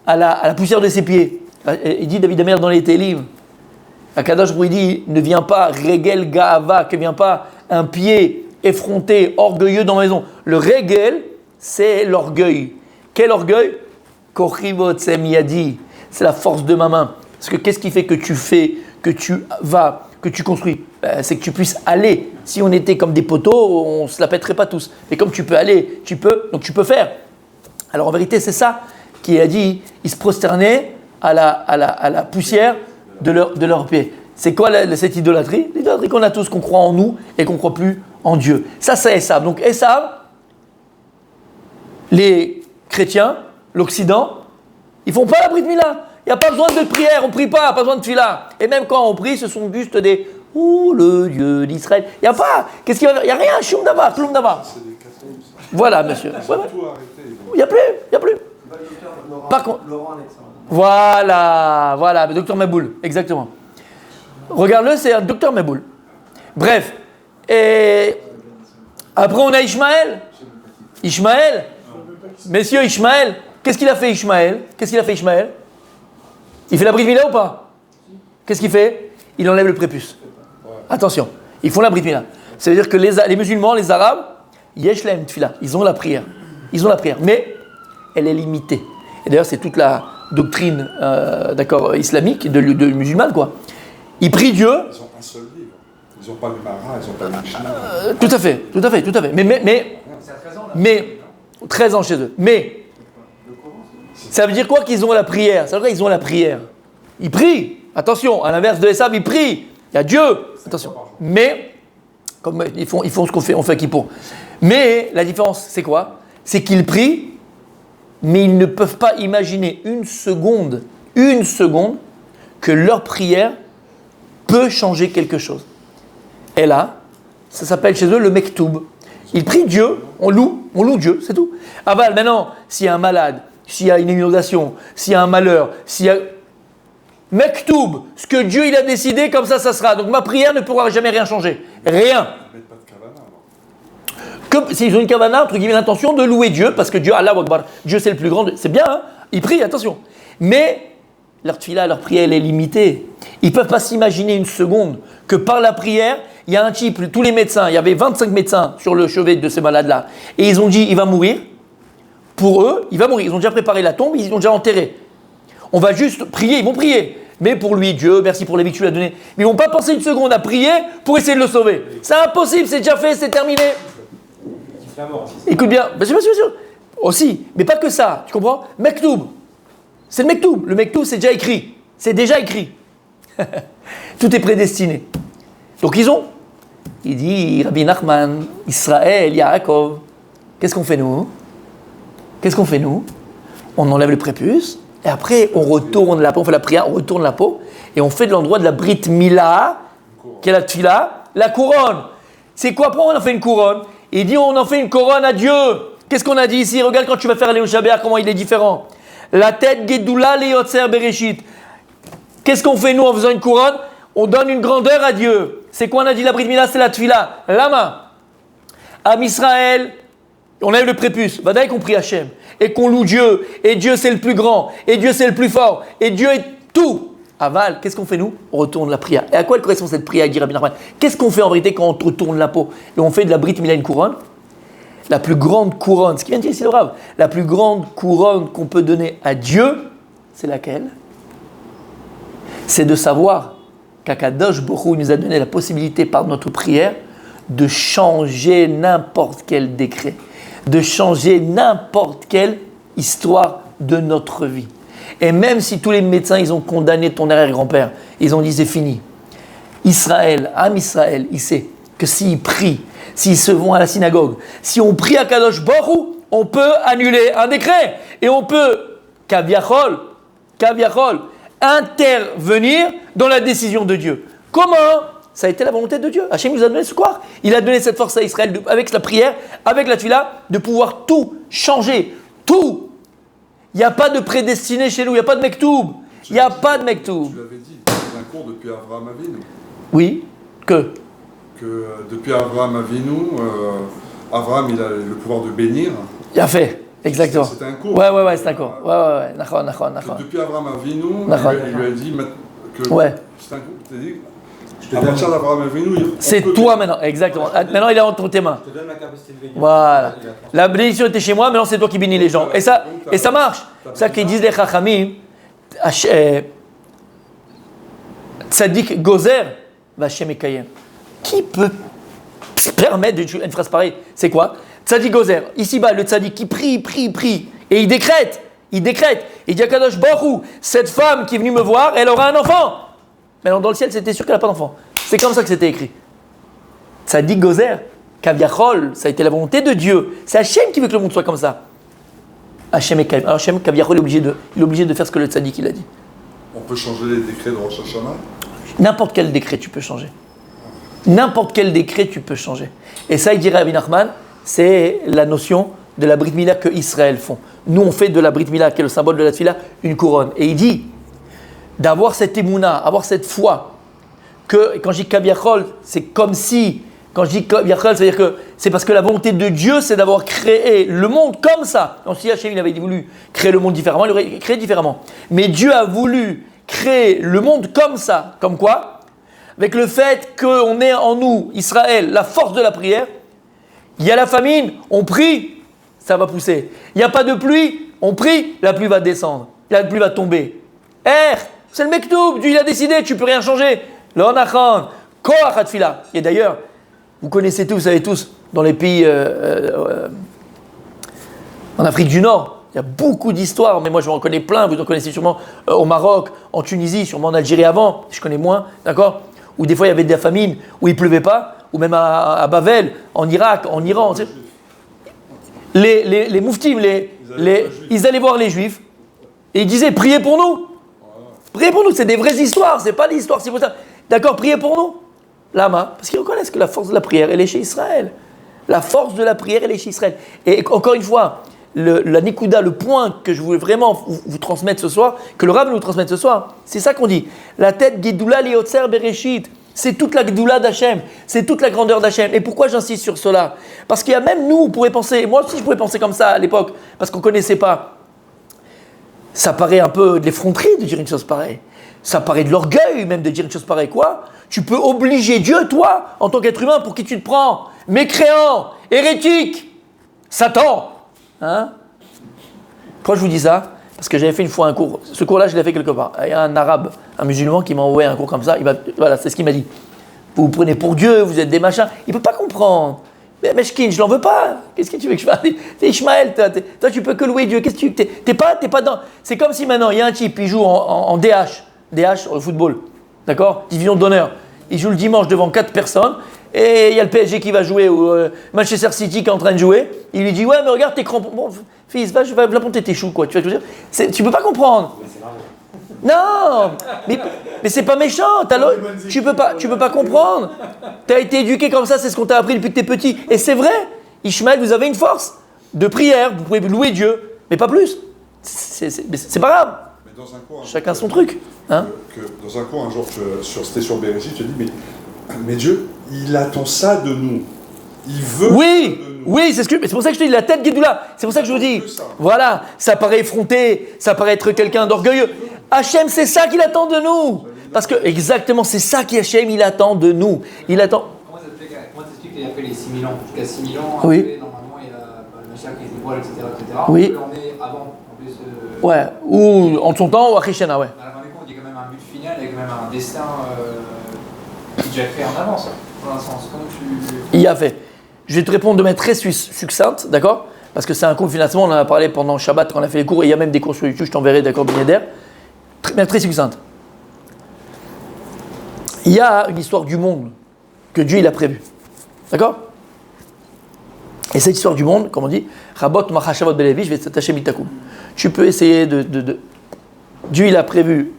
à la poussière de ses pieds? Il dit David Amer dans les Télim. Akadosh Baruch Hu dit, ne viens pas Regel Gaava, que vient pas un pied effronté, orgueilleux dans ma maison. Le Regel, c'est l'orgueil. Quel orgueil? Kochivot Semiyadi, c'est la force de ma main. Parce que qu'est-ce qui fait que tu fais, que tu vas, que tu construis? C'est que tu puisses aller. Si on était comme des poteaux, on ne se la pèterait pas tous. Mais comme tu peux aller, donc tu peux faire. Alors en vérité, c'est ça qu'il a dit, ils se prosternaient à la poussière de leurs pieds. C'est quoi cette idolâtrie? L'idolâtrie qu'on a tous, qu'on croit en nous et qu'on ne croit plus en Dieu. Ça, c'est Esav. Donc Esav, les chrétiens, l'Occident, ils ne font pas la Brit Mila. Il n'y a pas besoin de prière, on ne prie pas besoin de tefila. Et même quand on prie, ce sont juste des « Ouh, le Dieu d'Israël ». Il n'y a pas. Qu'est-ce qu'il va faire? Il n'y a rien, choum davar, ploum davar. C'est des catholiques, ça. Voilà, monsieur. Ils ont tout arrêté. Il n'y a plus. Par contre, Laurent Alexandre. voilà, le docteur Maboul, exactement. Regarde-le, c'est un docteur Maboul. Bref. Et après, on a Ishmaël. Messieurs, Ishmaël. Qu'est-ce qu'il a fait, Ishmaël? Il fait la Brit Mila ou pas? Qu'est-ce qu'il fait? Il enlève le prépuce. Attention, ils font la Brit Mila. Ça veut dire que les musulmans, les arabes, yesh lahem tfila, ils ont la prière. Mais elle est limitée. Et d'ailleurs, c'est toute la doctrine islamique, de musulmane, quoi. Ils prient Dieu. Ils ont un seul livre. Ils n'ont pas le Mara, ils n'ont pas le Mishnah. Tout à fait. Mais 13 ans chez eux. Mais ça veut dire quoi qu'ils ont la prière? Ça veut dire qu'ils ont la prière. Ils prient. Attention, à l'inverse de Esav, ils prient. Il y a Dieu. Attention. Mais, comme ils font ce qu'on fait, on fait Kippour. Mais la différence, c'est quoi? C'est qu'ils prient, mais ils ne peuvent pas imaginer une seconde, que leur prière peut changer quelque chose. Et là, ça s'appelle chez eux le Mektoub. Ils prient Dieu, on loue Dieu, c'est tout. Aval, maintenant, s'il y a un malade, s'il y a une inondation, s'il y a un malheur, Mektoub, ce que Dieu il a décidé, comme ça sera. Donc ma prière ne pourra jamais rien changer. Rien. Ils mettent pas de kavana, alors. S'ils ont une kavana, entre guillemets, l'intention de louer Dieu, parce que Dieu, Allah Akbar, Dieu c'est le plus grand, c'est bien, hein, ils prient, attention. Mais leur tfila, leur prière, elle est limitée. Ils ne peuvent pas s'imaginer une seconde que par la prière, il y a un type, tous les médecins, il y avait 25 médecins sur le chevet de ce malade-là, et ils ont dit, il va mourir. Pour eux, il va mourir. Ils ont déjà préparé la tombe, ils l'ont déjà enterré. On va juste prier, ils vont prier. Mais pour lui, Dieu, merci pour la vie que tu lui as donnée. Mais ils ne vont pas penser une seconde à prier pour essayer de le sauver. C'est impossible, c'est déjà fait, c'est terminé. Écoute bien, bien sûr. Aussi, mais pas que ça, tu comprends? Mektoub. C'est le Mektoub. Le Mektoub, c'est déjà écrit. C'est déjà écrit. Tout est prédestiné. Donc il dit, Rabbi Nachman, Israël, Yaakov, qu'est-ce qu'on fait nous? On enlève le prépuce, et après on retourne la peau, on fait la prière, on retourne la peau, et on fait de l'endroit de la Brit Mila, qui est la tfila, la couronne. C'est quoi? Pourquoi on en fait une couronne? Il dit on en fait une couronne à Dieu. Qu'est-ce qu'on a dit ici? Regarde quand tu vas faire Léo Shabbat, comment il est différent. La tête Gedoula Leotzer Bereshit. Qu'est-ce qu'on fait nous en faisant une couronne? On donne une grandeur à Dieu. C'est quoi on a dit la Brit Mila? C'est la tfila. Lama. Am Israël, on lève le prépuce. Vadaï qu'on prie Hachem. Et qu'on loue Dieu. Et Dieu c'est le plus grand. Et Dieu c'est le plus fort. Et Dieu est tout. Aval, qu'est-ce qu'on fait nous? On retourne la prière. Et à quoi elle correspond cette prière, dit Rabbi Nachman? Qu'est-ce qu'on fait en vérité quand on retourne la peau? Et on fait de la Brit Mila une couronne? La plus grande couronne, ce qui vient de dire ici le Rav, la plus grande couronne qu'on peut donner à Dieu, c'est laquelle? C'est de savoir qu'Akadosh Baruch Hu nous a donné la possibilité par notre prière de changer n'importe quel décret, de changer n'importe quelle histoire de notre vie. Et même si tous les médecins, ils ont condamné ton arrière-grand-père, ils ont dit c'est fini. Israël, Am Israël, il sait que s'il prie, s'ils se vont à la synagogue, si on prie à Kadosh Baruch Hu, on peut annuler un décret. Et on peut, kaviachol, intervenir dans la décision de Dieu. Comment? Ça a été la volonté de Dieu. Hachem nous a donné ce quoi? Il a donné cette force à Israël, avec la prière, avec la tefila, de pouvoir tout changer. Tout. Il n'y a pas de prédestiné chez nous, il n'y a pas de mektoub. Il n'y a pas de mektoub. Tu l'avais dit dans un cours depuis Avraham Avinu. Oui, que depuis Avraham Avinu, Avraham il a le pouvoir de bénir. Il a fait, exactement. C'était un cours. Ouais, c'est un cours. Ouais. Nachon. Depuis Avraham Avinu, Nachon. il lui a dit que ouais. c'est un cours. Tu t'es dit, à partir d'Avraham Avinu, c'est toi maintenant, exactement. Maintenant, il est entre tes mains. Je te donne ma capacité de bénir. Voilà. La bénédiction était chez moi, maintenant c'est toi qui bénis les gens. Et ça marche. C'est ça qu'ils disent les Chachamim. Tzadik Gozer, Vachem Ekayem. Qui peut se permettre de dire une phrase pareille? C'est quoi? Tzadik Gozer. Ici-bas, le tzadik qui prie. Et il décrète. Il dit à Kadosh Baruch Hu, cette femme qui est venue me voir, elle aura un enfant. Maintenant, dans le ciel, c'était sûr qu'elle n'a pas d'enfant. C'est comme ça que c'était écrit. Tzadik Gozer, Kaviachol, ça a été la volonté de Dieu. C'est Hachem qui veut que le monde soit comme ça. Hachem et Kaviachol. Alors Hachem, Kaviachol, il est obligé de faire ce que le tzadik il a dit. on peut changer les décrets de Rosh Hashanah. N'importe quel décret, tu peux changer. N'importe quel décret, tu peux changer. Et ça, il dirait Rabbi Nachman, c'est la notion de la Brit Mila que Israël font. Nous, on fait de la Brit Mila, qui est le symbole de la Tfila, une couronne. Et il dit d'avoir cette émouna, avoir cette foi, que quand je dis Kaviachol, c'est comme si, quand je dis Kaviachol, c'est-à-dire que c'est parce que la volonté de Dieu, c'est d'avoir créé le monde comme ça. Donc si Hachem avait voulu créer le monde différemment, il aurait créé différemment. Mais Dieu a voulu créer le monde comme ça. Comme quoi? Avec le fait qu'on ait en nous, Israël, la force de la prière. Il y a la famine, on prie, ça va pousser. Il n'y a pas de pluie, on prie, la pluie va descendre, la pluie va tomber. C'est le Mektoub, Dieu il a décidé, tu ne peux rien changer. L'onachan, koach hatfila. Et d'ailleurs, vous connaissez tous, vous savez tous, dans les pays en Afrique du Nord, il y a beaucoup d'histoires, mais moi je en connais plein, vous en connaissez sûrement au Maroc, en Tunisie, sûrement en Algérie avant, je connais moins, d'accord? Où des fois il y avait de la famine, où il ne pleuvait pas, ou même à Bavel, en Irak, en Iran. Tu sais. Les mouftim, ils allaient voir les juifs, et ils disaient, priez pour nous. Priez pour nous, c'est des vraies histoires, c'est pas des histoires, c'est pour ça. D'accord, priez pour nous. Lama, parce qu'ils reconnaissent que la force de la prière, elle est chez Israël. La force de la prière, elle est chez Israël. Et encore une fois, la Nikuda, le point que je voulais vraiment vous transmettre ce soir, que le Rav nous transmette ce soir. C'est ça qu'on dit. La tête Gedoula Liotzer Bereshit. C'est toute la Gedoula d'Hachem. C'est toute la grandeur d'Hachem. Et pourquoi j'insiste sur cela? Parce qu'il y a même nous, on pourrait penser, moi aussi je pouvais penser comme ça à l'époque, parce qu'on ne connaissait pas. Ça paraît un peu de l'effronterie de dire une chose pareille. Ça paraît de l'orgueil même de dire une chose pareille. Quoi? Tu peux obliger Dieu, toi, en tant qu'être humain, pour qui tu te prends? Mécréant, hérétique, Satan. Hein? Pourquoi je vous dis ça? Parce que j'avais fait une fois un cours. Ce cours-là, je l'ai fait quelque part. Il y a un arabe, un musulman qui m'a envoyé un cours comme ça. Voilà, c'est ce qu'il m'a dit. Vous vous prenez pour Dieu, vous êtes des machins. Il ne peut pas comprendre. Mais Meshkin, je l'en veux pas. Qu'est-ce que tu veux que je fasse? T'es Ishmaël, toi tu peux que louer Dieu. Qu'est-ce que tu t'es pas dans. C'est comme si maintenant il y a un type, il joue en DH au football, d'accord? Division d'honneur. Il joue le dimanche devant 4 personnes et il y a le PSG qui va jouer ou Manchester City qui est en train de jouer. Il lui dit ouais mais regarde tes crampons. Bon fils, va planter tes choux quoi. Tu vois ce que je veux dire? Tu peux pas comprendre. Non, mais c'est pas méchant. Tu peux pas comprendre. Tu as été éduqué comme ça, c'est ce qu'on t'a appris depuis que t'es petit. Et c'est vrai, Ishmaël, vous avez une force de prière, vous pouvez louer Dieu, mais pas plus. C'est pas grave. Mais dans un cours, chacun son truc. Hein? Dans un cours, un jour, c'était sur Bereshit, tu as dit, mais Dieu, il attend ça de nous. Il veut ça de nous. Oui, c'est pour ça que je te dis la tête Gedoula. C'est pour ça que je vous dis. Voilà, ça paraît effronté, ça paraît être quelqu'un d'orgueilleux. Hachem, c'est ça qu'il attend de nous. Parce que exactement, c'est ça qu'Hachem, il attend de nous. Il attend. Comment t'expliques qu'il a fait les 6000 ans? Jusqu'à 6000 ans, oui. Après, normalement, il y a le Mashiach qui se dévoile, etc. Oui. On est avant. En plus, ouais, ou en son temps, ou à Krishna, ouais. À la fin du compte, il y a quand même un but final, il y a quand même un destin qui est déjà fait en avance, dans un sens. Comment tu... Il y a fait. Je vais te répondre de manière très succincte, d'accord? Parce que c'est un cours de financement, on en a parlé pendant Shabbat quand on a fait les cours, et il y a même des cours sur YouTube, je t'enverrai, d'accord, Bineder. Très succincte. Il y a une histoire du monde que Dieu il a prévue. D'accord? Et cette histoire du monde, comme on dit, Rabot Machashavot Belevi, je vais t'attacher Mitakoum. Tu peux essayer de. Dieu il a prévu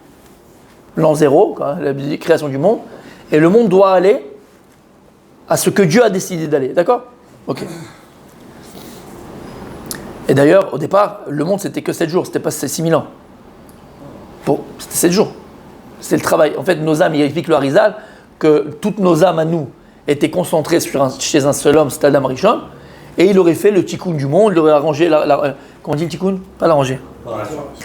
l'an zéro, la création du monde, et le monde doit aller à ce que Dieu a décidé d'aller. D'accord? Ok. Et d'ailleurs, au départ, le monde c'était que 7 jours, c'était pas 6000 ans. Bon, c'était 7 jours. C'est le travail. En fait, nos âmes, il explique le Harizal, que toutes nos âmes à nous étaient concentrées chez un seul homme, c'était Adam Rishon, et il aurait fait le tikkun du monde, il aurait arrangé comment on dit le tikkun? Pas l'arranger.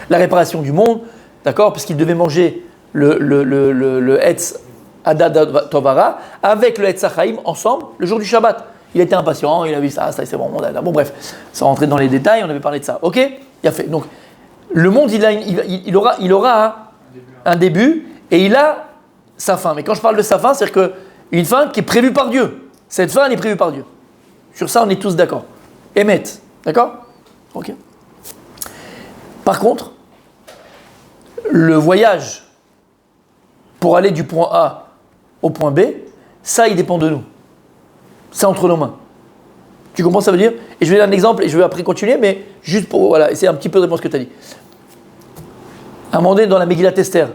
La réparation du monde, d'accord? Parce qu'il devait manger le Etz Adad Tovara avec le Etz Achaim ensemble le jour du Shabbat. Il était impatient, il a vu ça c'est bon. Bon, bref, sans rentrer dans les détails, on avait parlé de ça. Ok? Il a fait. Donc, le monde, il aura un début et il a sa fin. Mais quand je parle de sa fin, c'est-à-dire qu'une fin qui est prévue par Dieu. Cette fin, elle est prévue par Dieu. Sur ça, on est tous d'accord. Émet. D'accord? Ok. Par contre, le voyage pour aller du point A au point B, ça, il dépend de nous. C'est entre nos mains. Tu comprends ce que ça veut dire? Et je vais donner un exemple et je vais après continuer, mais juste pour essayer un petit peu de répondre à ce que tu as dit. À un moment donné, dans la Megillah Esther,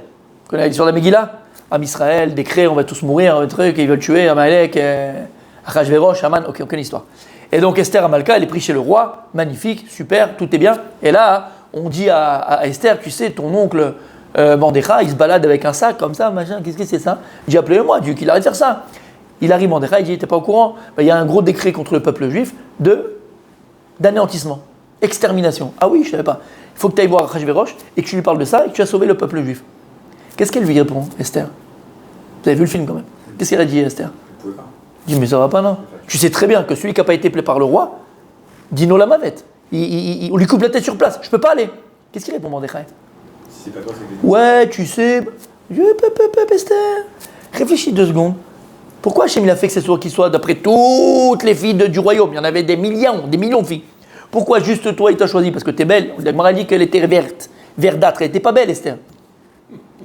qu'on a dit sur la Megillah, Am Israël, décret, on va tous mourir, un truc, ils veulent tuer Amalek, Achashverosh, Haman, ok, aucune histoire. Et donc Esther Amalka, elle est prise chez le roi, magnifique, super, tout est bien. Et là, on dit à Esther, tu sais, ton oncle Mordechai, il se balade avec un sac comme ça, machin, qu'est-ce que c'est ça? Il dit, appelez-le-moi, Dieu qu'il arrête de dire ça. Il arrive Mordechai, il dit, t'es pas au courant? Il y a un gros décret contre le peuple juif d'anéantissement, extermination. Ah oui, je savais pas. Il faut que tu ailles voir Achashverosh et que tu lui parles de ça et que tu as sauvé le peuple juif. Qu'est-ce qu'elle lui répond, Esther? Vous avez vu le film quand même. Qu'est-ce qu'elle a dit, Esther? Il dit, mais ça va pas, non? Tu sais très bien que celui qui n'a pas été appelé par le roi, Dino la mavette. On lui coupe la tête sur place. Je peux pas aller. Qu'est-ce qu'il répond, Mordechai? Si c'est pas toi, c'est ouais, tu sais. Esther. Réfléchis 2 secondes. Pourquoi Hachem il a fait que ce soit qu'il soit d'après toutes les filles du royaume? Il y en avait des millions de filles. Pourquoi juste toi il t'a choisi? Parce que t'es belle. La Gemara dit qu'elle était verte, verdâtre. Elle était pas belle, Esther.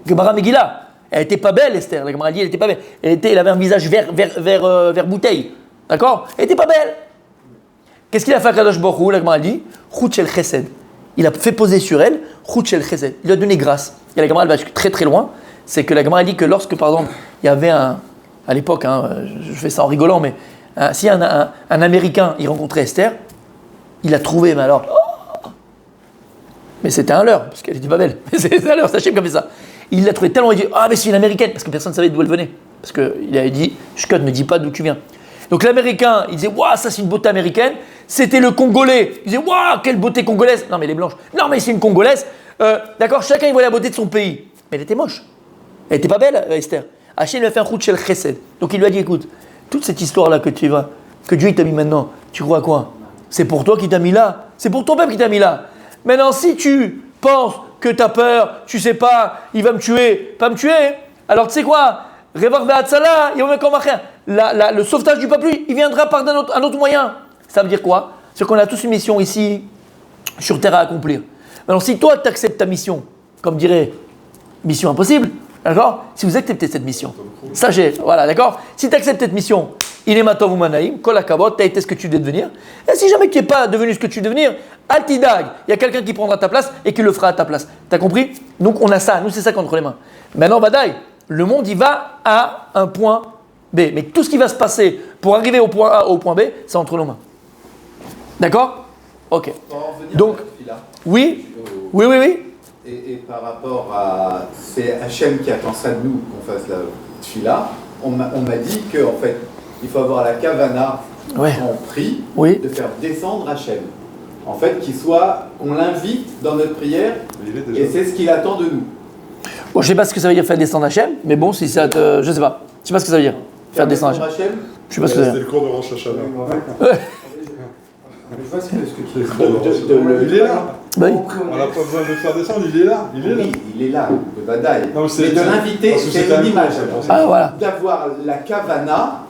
Gemara Megillah. Elle était pas belle, Esther. La Gemara dit elle était pas belle. Elle avait un visage vert bouteille. D'accord? Elle était pas belle. Qu'est-ce qu'il a fait à Kadosh Baruch Hu? La Gemara dit Chut shel chesed. Il a fait poser sur elle Chut shel chesed. Il lui a donné grâce. Et la Gemara elle va très très loin. C'est que la Gemara dit que lorsque par exemple il y avait à l'époque, je fais ça en rigolant, mais si un Américain il rencontrait Esther, il a trouvé, mais alors, Mais c'était un leurre, parce qu'elle était pas belle. C'est un leurre, c'est Hachem qui a fait ça. Il l'a trouvé tellement, il dit, ah mais c'est une américaine, parce que personne ne savait d'où elle venait. Parce qu'il avait dit, Shkot, ne dis pas d'où tu viens. Donc l'américain, il disait, waouh, ça c'est une beauté américaine. C'était le congolais, il disait, waouh, quelle beauté congolaise. Non mais elle est blanche. Non mais c'est une congolaise. D'accord, chacun il voit la beauté de son pays. Mais elle était moche. Elle était pas belle, Esther. Hachem lui a fait un route chez le chesed. Donc il lui a dit, écoute, toute cette histoire-là que tu vas, que Dieu il t'a mis maintenant, tu crois quoi? C'est pour toi qui t'a mis là. C'est pour ton peuple qui t'a mis là. Maintenant, si tu penses que tu as peur, tu sais pas, il va me tuer, pas me tuer, alors tu sais quoi? Revar be'atzala, le sauvetage du peuple, il viendra par un autre moyen. Ça veut dire quoi? C'est qu'on a tous une mission ici, sur terre à accomplir. Alors si toi, tu acceptes ta mission, comme dirait mission impossible, d'accord? Si vous acceptez cette mission, sachez, voilà, d'accord? Si tu acceptes cette mission, il est matov ou manaïm, kol hakavod, tu as été ce que tu devais devenir. Et si jamais tu n'es pas devenu ce que tu devais devenir, altidag, il y a quelqu'un qui prendra ta place et qui le fera à ta place. Tu as compris? Donc on a ça, nous c'est ça contre les mains. Maintenant, badaï, le monde il va à un point B. Mais tout ce qui va se passer pour arriver au point A ou au point B, c'est entre nos mains. D'accord? Ok. Donc, oui. Et par rapport à. C'est Hachem qui attend ça de nous, qu'on fasse la tfila. On m'a dit qu'en fait, il faut avoir la kavana en prie de faire descendre Hachem. En fait, qu'on l'invite dans notre prière, et c'est ce qu'il attend de nous. Bon, je sais pas ce que ça veut dire faire descendre Hachem, mais bon, si ça te. Je sais pas. Je sais pas ce que ça veut dire. Faire descendre Hachem. Je sais pas ce que ça veut dire. C'était le cours de Rosh Hashanah. Je vois ce que tu veux. Il est là. Bah oui. On n'a pas besoin de le faire descendre, il est là. Oui, il est là, le badaï. Non, mais de l'inviter, c'est une image. Ah, voilà. D'avoir la kavana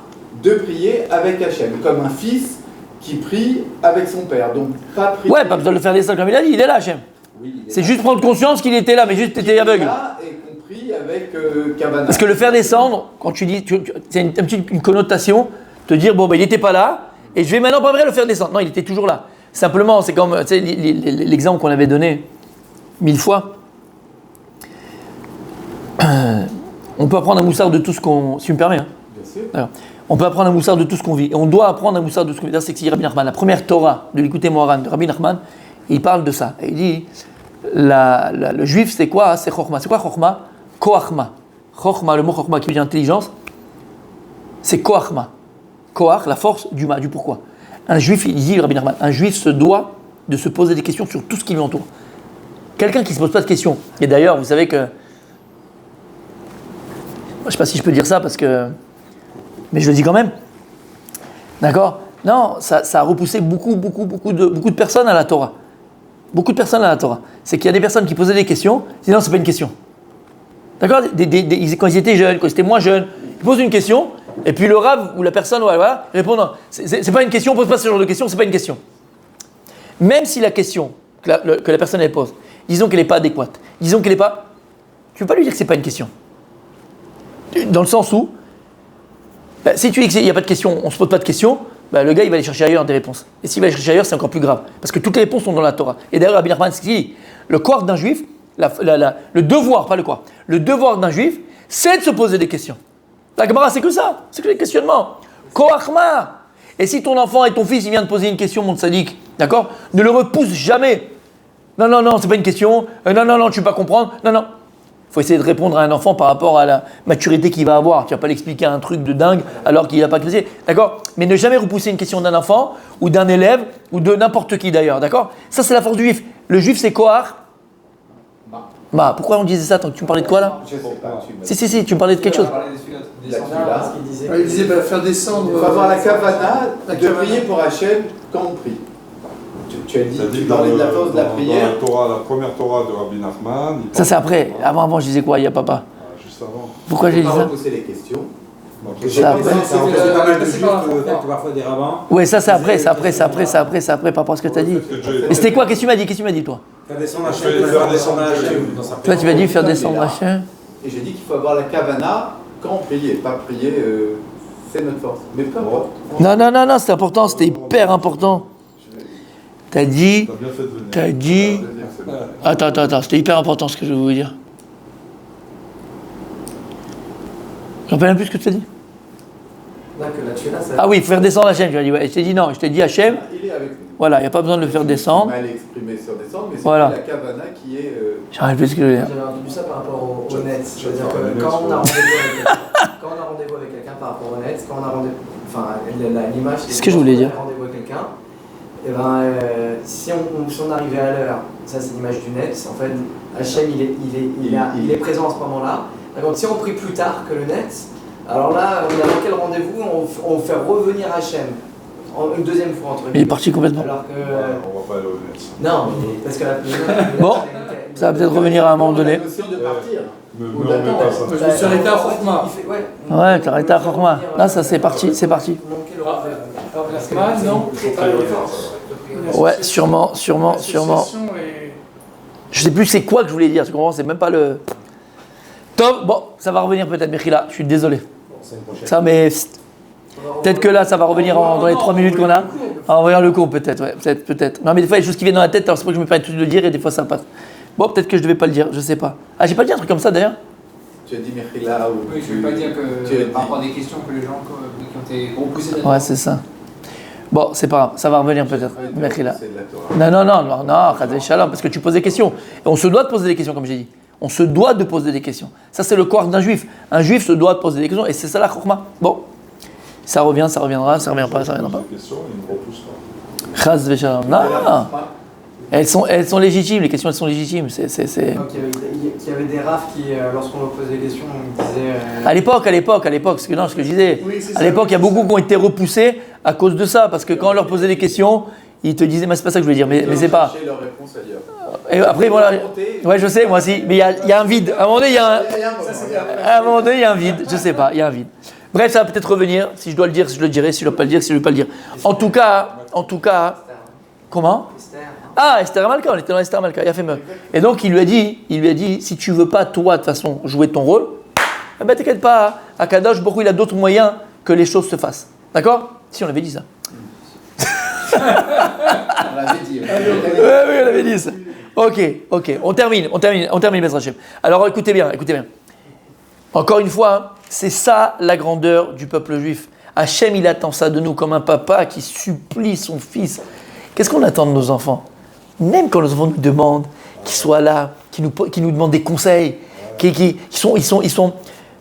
de prier avec Hachem, comme un fils qui prie avec son père. Donc, pas prier. Ouais, pas besoin de le faire descendre comme il a dit, il est là, Hachem. Oui, c'est juste prendre conscience qu'il était là, mais juste t'étais aveugle. Là et qu'on prie avec kavana. Parce que le faire descendre, quand tu dis, c'est une connotation, te dire, bon, ben il n'était pas là, et je vais maintenant pas vrai le faire descendre. Non, il était toujours là. Simplement, c'est comme l'exemple qu'on avait donné 1000 fois. On peut apprendre un moussard de tout ce qu'on... Si tu me permets. Hein. Bien sûr. Alors, on peut apprendre un moussard de tout ce qu'on vit. Et on doit apprendre un moussard de ce qu'on vit. C'est que Rabbi Nachman, la première Torah de l'écouter Moharan de Rabbi Nachman, il parle de ça. Et il dit, le juif, c'est quoi? C'est Chochma. C'est quoi Chochma? Koachma. Chochma, le mot Chochma qui veut dire intelligence, c'est Koachma. Koach, la force du pourquoi. Un juif, il dit, Rabbi Nachman, un juif se doit de se poser des questions sur tout ce qui l'entoure. Quelqu'un qui ne se pose pas de questions. Et d'ailleurs, vous savez que... Je ne sais pas si je peux dire ça parce que... Mais je le dis quand même. D'accord? Non, ça a repoussé beaucoup de personnes à la Torah. Beaucoup de personnes à la Torah. C'est qu'il y a des personnes qui posaient des questions, sinon non, c'est pas une question. D'accord? Quand ils étaient jeunes, quand ils étaient moins jeunes, ils posent une question, et puis le rav ou la personne voilà, répond non, c'est pas une question, on pose pas ce genre de question, c'est pas une question. Même si la question que la personne elle pose, disons qu'elle n'est pas adéquate, disons qu'elle n'est pas... Tu ne peux pas lui dire que c'est pas une question. Dans le sens où, si tu dis qu'il n'y a pas de question, on ne se pose pas de question, le gars il va aller chercher ailleurs des réponses. Et s'il va aller chercher ailleurs, c'est encore plus grave. Parce que toutes les réponses sont dans la Torah. Et d'ailleurs, Rabbi Nachman, c'est ce qu'il dit. Le corps d'un juif, le devoir, pas le corps, le devoir d'un juif, c'est de se poser des questions. La Gemara, c'est que ça, c'est que les questionnements. Koachma. Et si ton enfant et ton fils, il vient de poser une question, mon tzaddik, d'accord? Ne le repousse jamais. Non, c'est pas une question. Non, tu ne peux pas comprendre. Non. Il faut essayer de répondre à un enfant par rapport à la maturité qu'il va avoir. Tu ne vas pas l'expliquer un truc de dingue alors qu'il n'a pas créé. D'accord? Mais ne jamais repousser une question d'un enfant ou d'un élève ou de n'importe qui d'ailleurs. D'accord? Ça, c'est la force du juif. Le juif, c'est Kohar. Pourquoi on disait ça? Tu me parlais de quoi là? Je sais pas. Si, tu me parlais de quelque chose. Il disait faire descendre. Il faut avoir la kavana de prier pour Hachem quand on prie. Tu as dit, tu parlais de la force de la prière. Dans la première Torah de Rabbi Nachman. Ça, c'est après. Avant, je disais quoi? Il y a papa. Juste avant. Pourquoi j'ai dit ça? Repousser les questions. Ça après. Parfois des rabbins. Ouais, ça c'est après, par rapport à ce que tu as dit. Mais c'était quoi? Qu'est-ce que tu m'as dit, toi? Faire descendre Hachem. Toi, tu m'as dit faire descendre Hachem. Et j'ai dit qu'il faut avoir la kavana quand on prie. Pas prier, c'est notre force. Mais peu importe. Non, c'est important, c'était hyper important. T'as dit. Attends, c'était hyper important ce que je veux vous dire. Je ne rappelle plus ce que tu as dit. Là, que la tchela, ça... Ah oui, faire descendre Hachem, tu as dit. Ouais. Je t'ai dit non, je t'ai dit Hachem. Il est avec nous. Voilà, il n'y a pas besoin de le faire descendre. Mal exprimé sur descendre, mais c'est Voilà. la kavana qui est. J'arrive plus ce que je veux dire. J'avais entendu ça par rapport au net. C'est-à-dire que quand on a rendez-vous avec quelqu'un par rapport au net, quand on a rendez-vous. Enfin, l'image. C'est ce que je voulais dire. Rendez-vous avec quelqu'un. Et ben, si on arrivait à l'heure, ça c'est l'image du net. En fait, Hachem il est présent à ce moment-là. Donc si on prie plus tard que le net, alors là, on a manqué le rendez-vous, on fait revenir Hachem. Une deuxième fois entre Il est parti complètement. Alors que. On va pas aller au net. Non, mais parce que Bon, ça va peut-être revenir à un moment donné. La notion de partir. Me Ou remets d'attendre. pas ça. Je me suis arrêté à Chorma. Ouais, t'as arrêté à Chorma. Là, ça c'est parti, c'est parti. Rahman, non. Ouais, sûrement. Je sais plus c'est quoi que je voulais dire, tu comprends, c'est même pas le... Top, bon, ça va revenir peut-être, Mechila, je suis désolé. Ça, mais... Peut-être que là, ça va revenir dans les 3 minutes qu'on a. On va revenir le cours, peut-être, ouais, peut-être. Non, mais des fois, il y a des choses qui viennent dans la tête, alors c'est pour que je me permets tout de le dire, et des fois, ça passe. Bon, peut-être que je devais pas le dire, je sais pas. Ah, j'ai pas dit un truc comme ça, d'ailleurs. Tu as dit Mechila ou. Oui, je ne veux pas dire que par rapport à des questions que les gens qui ont été repoussés d'être. Ouais, c'est ça. Bon, c'est pas grave, ça va revenir peut-être, Mechila. C'est de la Torah. Non, Chazé Shalom, parce que tu poses des questions. Et on se doit de poser des questions, comme j'ai dit. On se doit de poser des questions. Ça, c'est le corps d'un juif. Un juif se doit de poser des questions, et c'est ça la chorma. Bon, ça revient, ça reviendra, ça reviendra pas, ça reviendra pas. Question, il me repousse pas. Chazé Shalom. Non, elles sont légitimes, les questions, elles sont légitimes. Donc il y avait des rafs qui, lorsqu'on leur posait des questions, disaient. À l'époque, ce que je disais, à l'époque, il y a beaucoup qui ont été repoussés à cause de ça, parce que quand on leur posait des questions, ils te disaient, mais c'est pas ça que je voulais dire, mais c'est pas. Leur réponse ailleurs. Et après, voilà. Ouais, je sais, moi aussi, mais il y a un vide. À un moment donné, il y a un vide, je sais pas, il y a un vide. Bref, ça va peut-être revenir. Si je dois le dire, je le dirai. Si je ne dois pas le dire, si je ne dois pas le dire. En tout cas, comment ? Ah, Esther Malka, on était dans Esther Malka, il a fait meuf. Et donc il lui a dit, si tu veux pas toi de toute façon jouer ton rôle, eh ben t'inquiète pas, Akadosh Baruch Hu, il a d'autres moyens que les choses se fassent. D'accord ? Si on avait dit ça. On l'avait dit. Oui, on avait dit ça. Ok, on termine, Bezrat Hashem. Alors écoutez bien. Encore une fois, c'est ça la grandeur du peuple juif. Hachem, il attend ça de nous comme un papa qui supplie son fils. Qu'est-ce qu'on attend de nos enfants ? Même quand nos enfants nous demandent, qu'ils soient là, qui nous demandent des conseils, ils sont,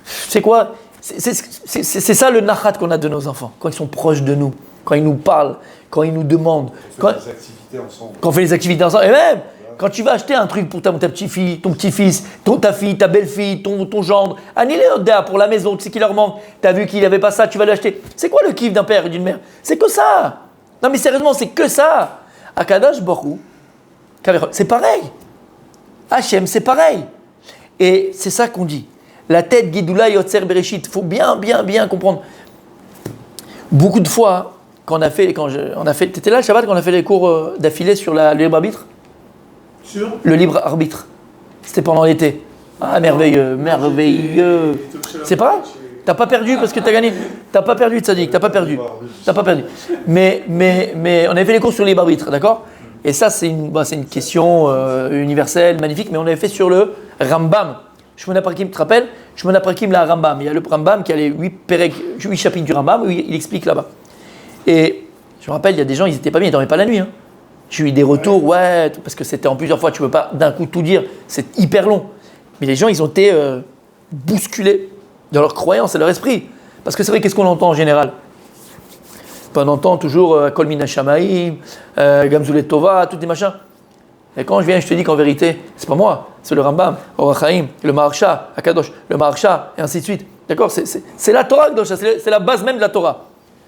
c'est quoi ? C'est ça le nachat qu'on a de nos enfants, quand ils sont proches de nous, quand ils nous parlent, quand ils nous demandent. On fait des activités ensemble. Quand on fait des activités ensemble, et même quand tu vas acheter un truc pour ta petite-fille, ton petit-fils, ta fille, ta belle-fille, ton gendre, Aniléoda pour la maison, tu sais qu'il leur manque, tu as vu qu'il n'avait pas ça, tu vas l'acheter. C'est quoi le kiff d'un père et d'une mère ? C'est que ça. Non mais sérieusement, c'est que ça. Akadosh Baruch Hu, c'est pareil. Hachem, c'est pareil. Et c'est ça qu'on dit. La tête Gidoula Yotzer Bereshit. Il faut bien comprendre. Beaucoup de fois, on a fait, t'étais là le Shabbat quand on a fait les cours d'affilée sur le libre arbitre ? Sur Le libre arbitre. C'était pendant l'été. Ah, merveilleux. C'est pas vrai ? T'as pas perdu parce que t'as gagné. T'as pas perdu, Tzadik, t'as pas perdu. Mais on avait fait les cours sur le libre arbitre, d'accord ? Et ça, c'est une question universelle, magnifique, mais on avait fait sur le Rambam. Shmona Prakim, tu te rappelles ? Shmona Prakim, la Rambam. Il y a le Rambam qui a les 8 chapitres du Rambam où il explique là-bas. Et je me rappelle, il y a des gens, ils étaient pas bien, ils dormaient pas la nuit. Hein. J'ai eu des retours, ouais, parce que c'était en plusieurs fois, tu peux pas d'un coup tout dire, c'est hyper long. Mais les gens, ils ont été bousculés dans leur croyance et leur esprit. Parce que c'est vrai, qu'est-ce qu'on entend en général ? On entend toujours Kol Mina Shamaim, Gamzoulet Tova, tous des machins. Et quand je viens, je te dis qu'en vérité, c'est pas moi, c'est le Rambam, Orach Chaim, le Maharsha, Akadosh, le Maharsha, et ainsi de suite. D'accord ? C'est la Torah, c'est la base même de la Torah.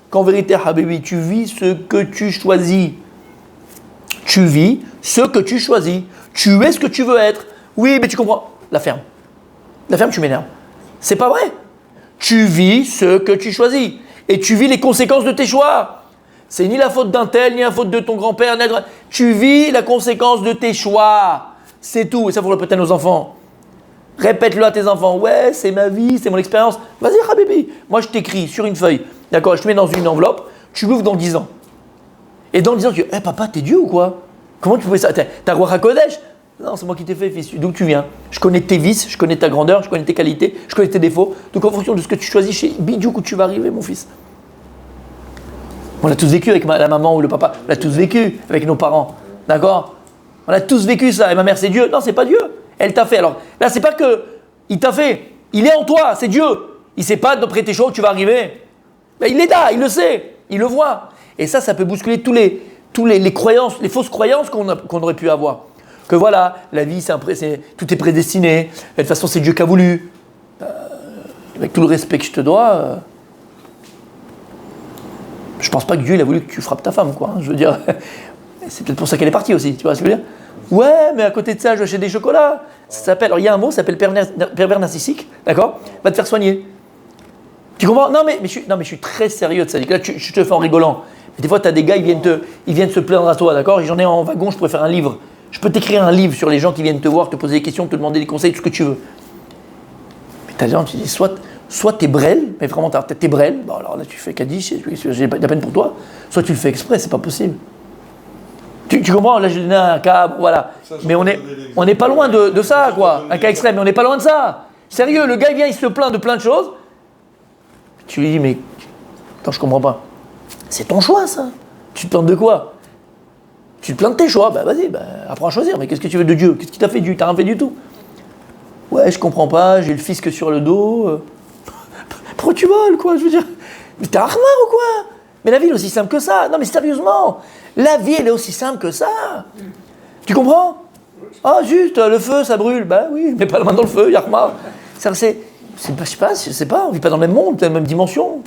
Qu'en vérité, Habibi, tu vis ce que tu choisis. Tu vis ce que tu choisis. Tu es ce que tu veux être. Oui, mais tu comprends. La ferme, tu m'énerves. C'est pas vrai. Tu vis ce que tu choisis. Et tu vis les conséquences de tes choix. C'est ni la faute d'un tel, ni la faute de ton grand-père. Tu vis la conséquence de tes choix. C'est tout. Et ça, il faut le répéter à nos enfants. Répète-le à tes enfants. Ouais, c'est ma vie, c'est mon expérience. Vas-y, Habibi. Moi, je t'écris sur une feuille. D'accord, je te mets dans une enveloppe. Tu l'ouvres dans 10 ans. Et dans 10 ans, tu dis, papa, t'es Dieu ou quoi ? Comment tu pouvais ça ? T'as roi Hakodesh ? Non, c'est moi qui t'ai fait, fils. D'où tu viens ? Je connais tes vices, je connais ta grandeur, je connais tes qualités, je connais tes défauts. Donc en fonction de ce que tu choisis chez Bidjouk où tu vas arriver, mon fils. On l'a tous vécu avec la maman ou le papa. On l'a tous vécu avec nos parents. D'accord? On a tous vécu ça. Et ma mère, c'est Dieu. Non, c'est pas Dieu. Elle t'a fait. Alors là, c'est pas que il t'a fait. Il est en toi. C'est Dieu. Il sait pas de prêter chaud, tu vas arriver. Mais il est là. Il le sait. Il le voit. Et ça peut bousculer tous les croyances, les fausses croyances qu'on aurait pu avoir. Que voilà, la vie, tout est prédestiné. Et de toute façon, c'est Dieu qui a voulu. Avec tout le respect que je te dois, je pense pas que Dieu il a voulu que tu frappes ta femme, quoi. Je veux dire, c'est peut-être pour ça qu'elle est partie aussi, tu vois ce que je veux dire? Ouais, mais à côté de ça, je achète des chocolats. Ça s'appelle, alors il y a un mot, ça s'appelle pervers narcissique, d'accord? Va te faire soigner. Tu comprends? Non mais je suis très sérieux de ça. Là, je te le fais en rigolant. Mais des fois, tu as des gars, ils viennent se plaindre à toi, d'accord? Et j'en ai en wagon, je pourrais faire un livre. Je peux t'écrire un livre sur les gens qui viennent te voir, te poser des questions, te demander des conseils, tout ce que tu veux. Mais t'as des gens qui disent, soit t'es brel, mais vraiment t'es brel, bon alors là tu fais Kaddish, j'ai de la peine pour toi, soit tu le fais exprès, c'est pas possible. Tu comprends? Là je donne un cas, voilà. Ça, mais on n'est pas loin de ça, quoi. Un cas extrême, mais on n'est pas loin de ça. Sérieux, le gars il vient, il se plaint de plein de choses. Tu lui dis, mais attends, je comprends pas. C'est ton choix, ça. Tu te plains de quoi? Tu te plains de tes choix, bah vas-y, apprends à choisir. Mais qu'est-ce que tu veux de Dieu? Qu'est-ce qu'il t'a fait Dieu? T'as rien fait du tout. Ouais, je comprends pas, j'ai le fisc sur le dos. Pourquoi tu voles, quoi? Je veux dire, mais t'es un armeur ou quoi? Mais la vie est aussi simple que ça. Non, mais sérieusement, la vie, elle est aussi simple que ça. Tu comprends? Ah, juste, le feu, ça brûle. Ben oui, mets pas la main dans le feu, Yarma. Je sais pas, on vit pas dans le même monde, dans la même dimension.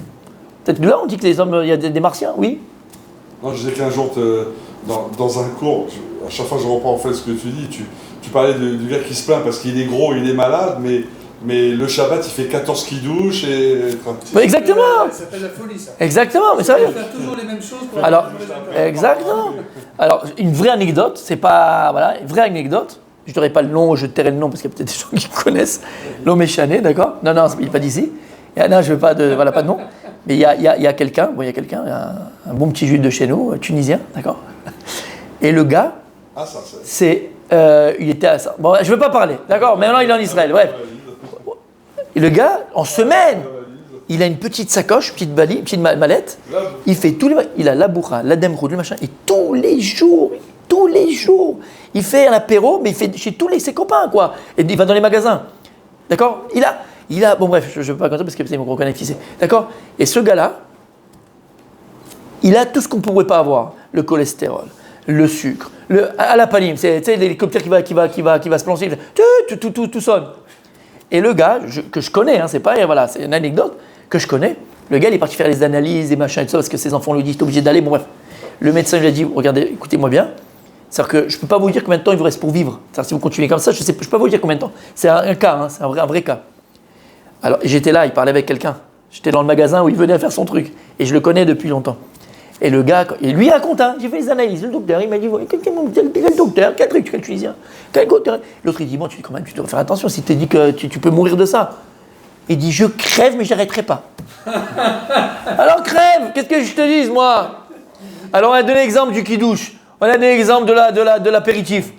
Peut-être que là, on dit que les hommes, il y a des martiens, oui. Non, je disais qu'un jour, dans un cours, à chaque fois je reprends en fait ce que tu dis, tu parlais du gars qui se plaint parce qu'il est gros, il est malade, mais le Shabbat, il fait 14 qui douche et... Exactement. Ça s'appelle la folie, ça. Exactement, mais sérieux. On fait toujours les mêmes choses pour... Alors, exactement. Alors, une vraie anecdote, c'est pas... Voilà, une vraie anecdote. Je ne dirai pas le nom, je tairai le nom parce qu'il y a peut-être des gens qui connaissent. L'homme échané, d'accord? Non, il n'est pas d'ici. Non, je veux pas de... Voilà, pas de nom. Mais il y a quelqu'un, un bon petit juif de chez nous, tunisien, d'accord? Et le gars, il était à ça. Bon, je ne veux pas parler, d'accord? Mais maintenant, il est en Israël, bref. Et le gars, en semaine, il a une petite sacoche, petite mallette. Il fait il a la bourra, la demroud, le machin. Et tous les jours, il fait un apéro, mais il fait chez tous ses copains, quoi. Et il va dans les magasins. D'accord? Il a, bon bref, je ne veux pas raconter parce que c'est mon gros connaît qui c'est. D'accord? Et ce gars-là, il a tout ce qu'on ne pourrait pas avoir. Le cholestérol, le sucre, à la paline, c'est l'hélicoptère qui va se plancher. Tout sonne. Et le gars, que je connais, hein, c'est une anecdote que je connais. Le gars, il est parti faire les analyses, des machins et tout ça, parce que ses enfants lui disent, t'es obligé d'aller. Bon, bref. Le médecin lui a dit, regardez, écoutez-moi bien. C'est-à-dire que je ne peux pas vous dire combien de temps il vous reste pour vivre. C'est-à-dire si vous continuez comme ça, je ne peux pas vous dire combien de temps. C'est un cas, hein, c'est un vrai cas. Alors, j'étais là, il parlait avec quelqu'un. J'étais dans le magasin où il venait à faire son truc. Et je le connais depuis longtemps. Et le gars, et lui raconte, hein, j'ai fait les analyses. Le docteur, il m'a dit, quel docteur, quel truc, quel tunisien, quel docteur. L'autre, il dit, bon, quand même, tu dois faire attention si tu te dis que tu peux mourir de ça. Il dit, je crève, mais je n'arrêterai pas. Alors crève, qu'est-ce que je te dise, moi? Alors, on a donné l'exemple du kidouche. On a donné l'exemple de l'apéritif.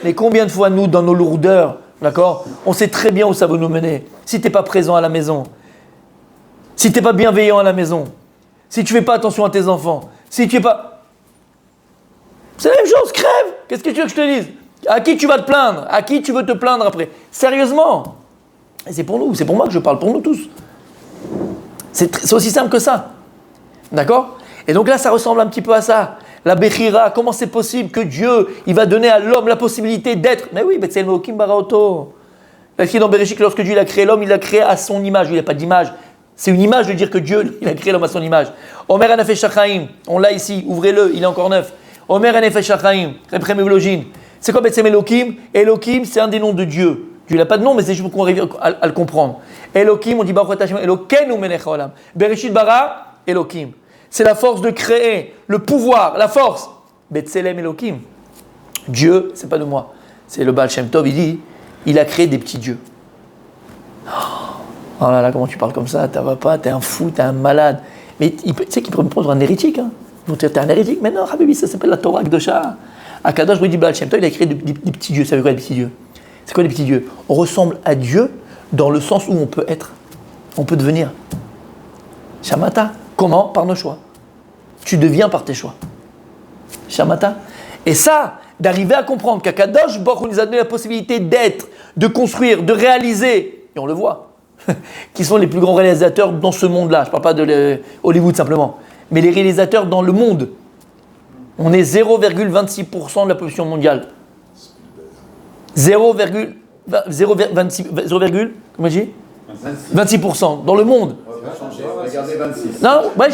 Mais combien de fois, nous, dans nos lourdeurs, d'accord, on sait très bien où ça va nous mener. Si tu n'es pas présent à la maison, si tu n'es pas bienveillant à la maison, si tu ne fais pas attention à tes enfants, si tu n'es pas... C'est la même chose, crève. Qu'est-ce que tu veux que je te dise? À qui tu vas te plaindre? À qui tu veux te plaindre après? Sérieusement. Et c'est pour nous, c'est pour moi que je parle, pour nous tous. C'est aussi simple que ça. D'accord? Et donc là, ça ressemble un petit peu à ça. La Bechira, comment c'est possible que Dieu, il va donner à l'homme la possibilité d'être... Mais oui, c'est le Mokim Baraoto. Écrit dans Bereshit que lorsque Dieu il a créé l'homme, il l'a créé à son image. Il n'y a pas d'image. C'est une image de dire que Dieu, il a créé l'homme à son image. Omer Anafesh Shachaim, on l'a ici, ouvrez-le, il est encore neuf. Omer Anafesh Shachaim, Reprem Eulogin. C'est quoi Betsem Elohim? Elohim, c'est un des noms de Dieu. Dieu n'a pas de nom, mais c'est juste pour qu'on arrive à le comprendre. Elohim, on dit Baruch Hashem, Elokeinu melech haolam. Bereshit bara, Elohim. C'est la force de créer, le pouvoir, la force. Betselem Elohim. Dieu, c'est pas de moi. C'est le Baal Shem Tov, il dit, il a créé des petits dieux. Oh là là, comment tu parles comme ça? T'as pas, t'es un fou, t'es un malade. Mais tu sais qu'il pourrait me prendre un hérétique. Hein. Ils vont dire, t'es un hérétique. Mais non, Habibi, ça s'appelle la Torah Kdosha. Akadosh, il dit Baal Shem Tov, il a créé des petits dieux. Ça veut quoi les petits dieux? C'est quoi les petits dieux? On ressemble à Dieu dans le sens où on peut être. On peut devenir. Shamata. Comment? Par nos choix. tu deviens par tes choix. Shamata. Et ça, d'arriver à comprendre qu'Akadosh Baruch Hu nous a donné la possibilité d'être, de construire, de réaliser, et on le voit, qui sont les plus grands réalisateurs dans ce monde-là. Je ne parle pas de Hollywood simplement, mais les réalisateurs dans le monde. On est 0,26% de la population mondiale. 26% dans le monde. Regardez 26. Non, ouais,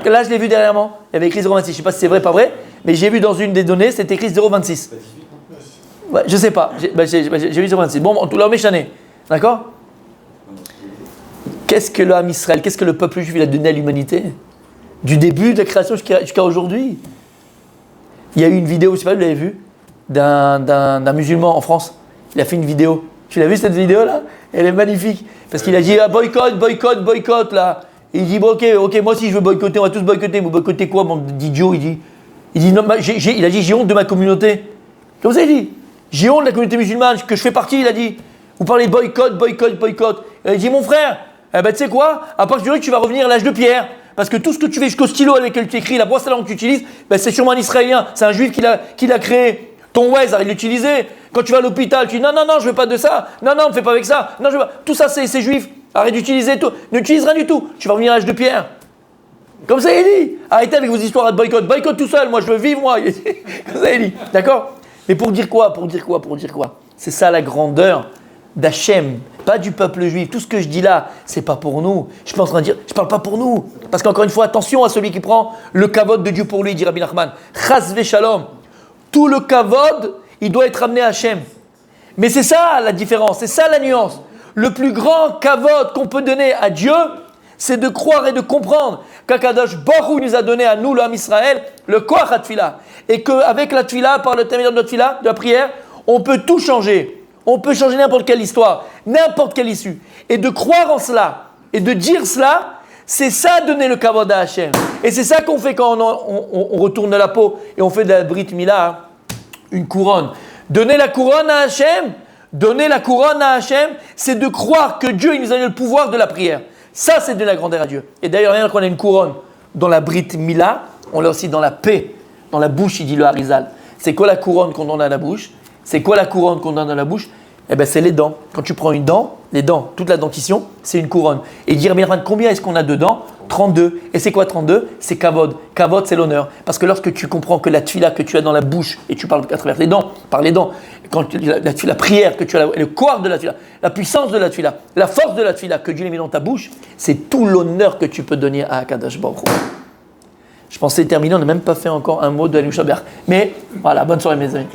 là je l'ai vu derrière moi. Il y avait écrit 0,26. Je ne sais pas si c'est vrai ou pas vrai, mais j'ai vu dans une des données, c'était écrit 0,26. Ouais, je ne sais pas. J'ai vu 0,26. Bon, en tout cas, méchané. D'accord? Qu'est-ce que l'âme Israël, qu'est-ce que le peuple juif a donné à l'humanité? Du début de la création jusqu'à aujourd'hui. Il y a eu une vidéo, je ne sais pas si vous l'avez vue, d'un musulman en France. Il a fait une vidéo. Tu l'as vu cette vidéo-là? Elle est magnifique. Parce qu'il a dit boycott là. Et il dit bon, ok, moi aussi je veux boycotter, on va tous boycotter. Vous boycottez quoi, mon d'idiot? Il dit non, il a dit j'ai honte de ma communauté. Comme ça il dit, j'ai honte de la communauté musulmane que je fais partie. Il a dit, vous parlez boycott. Et il dit mon frère, tu sais quoi? À partir du jour tu vas revenir à l'âge de pierre. Parce que tout ce que tu fais jusqu'au stylo avec lequel tu écris, la brosse à langue que tu utilises, c'est sûrement un Israélien. C'est un juif qui l'a créé. Ton Waze, arrête de l'utiliser. Quand tu vas à l'hôpital, tu dis non, je veux pas de ça. Non, ne fais pas avec ça. Non, je veux pas. Tout ça, c'est juif. Arrête d'utiliser tout. N'utilise rien du tout. Tu vas revenir à l'âge de pierre. Comme ça, il dit. Arrêtez avec vos histoires de boycott. Boycott tout seul. Moi, je veux vivre, moi. Comme ça, il dit. D'accord? Mais pour dire quoi? C'est ça la grandeur d'Hachem, pas du peuple juif. Tout ce que je dis là, c'est pas pour nous. Je suis pas en train de dire, je parle pas pour nous. Parce qu'encore une fois, attention à celui qui prend le kavod de Dieu pour lui, dit Rabbi Nachman. Chas v'shalom. Tout le kavod, il doit être amené à Hachem. Mais c'est ça la différence, c'est ça la nuance. Le plus grand kavod qu'on peut donner à Dieu, c'est de croire et de comprendre qu'Akadosh Baruch Hu nous a donné à nous, l'homme Israël, le koach ha-tfila. Et qu'avec la tfila, par l'intermédiaire de notre tfila, de la prière, on peut tout changer. On peut changer n'importe quelle histoire, n'importe quelle issue. Et de croire en cela, et de dire cela, c'est ça donner le kavod à Hachem. Et c'est ça qu'on fait quand on retourne la peau et on fait de la Brit Mila, une couronne. Donner la couronne à Hachem, c'est de croire que Dieu il nous a donné le pouvoir de la prière. Ça, c'est de la grandeur à Dieu. Et d'ailleurs, rien qu'on a une couronne dans la Brit Mila, on l'a aussi dans la paix, dans la bouche, il dit le Harizal. C'est quoi la couronne qu'on donne à la bouche? C'est quoi la couronne qu'on donne à la bouche? Eh bien, c'est les dents. Quand tu prends une dent, les dents, toute la dentition, c'est une couronne. Et dire, mais combien est-ce qu'on a de dents? 32. Et c'est quoi 32? C'est kavod. Kavod, c'est l'honneur. Parce que lorsque tu comprends que la tfila que tu as dans la bouche, et tu parles à travers les dents, par les dents, quand la prière que tu as, le corps de la tfila, la puissance de la tfila, la force de la tfila que Dieu a mis dans ta bouche, c'est tout l'honneur que tu peux donner à Akadosh Baruch Hu. Je pensais terminer, on n'a même pas fait encore un mot de Alushaber. Mais voilà, bonne soirée mes amis.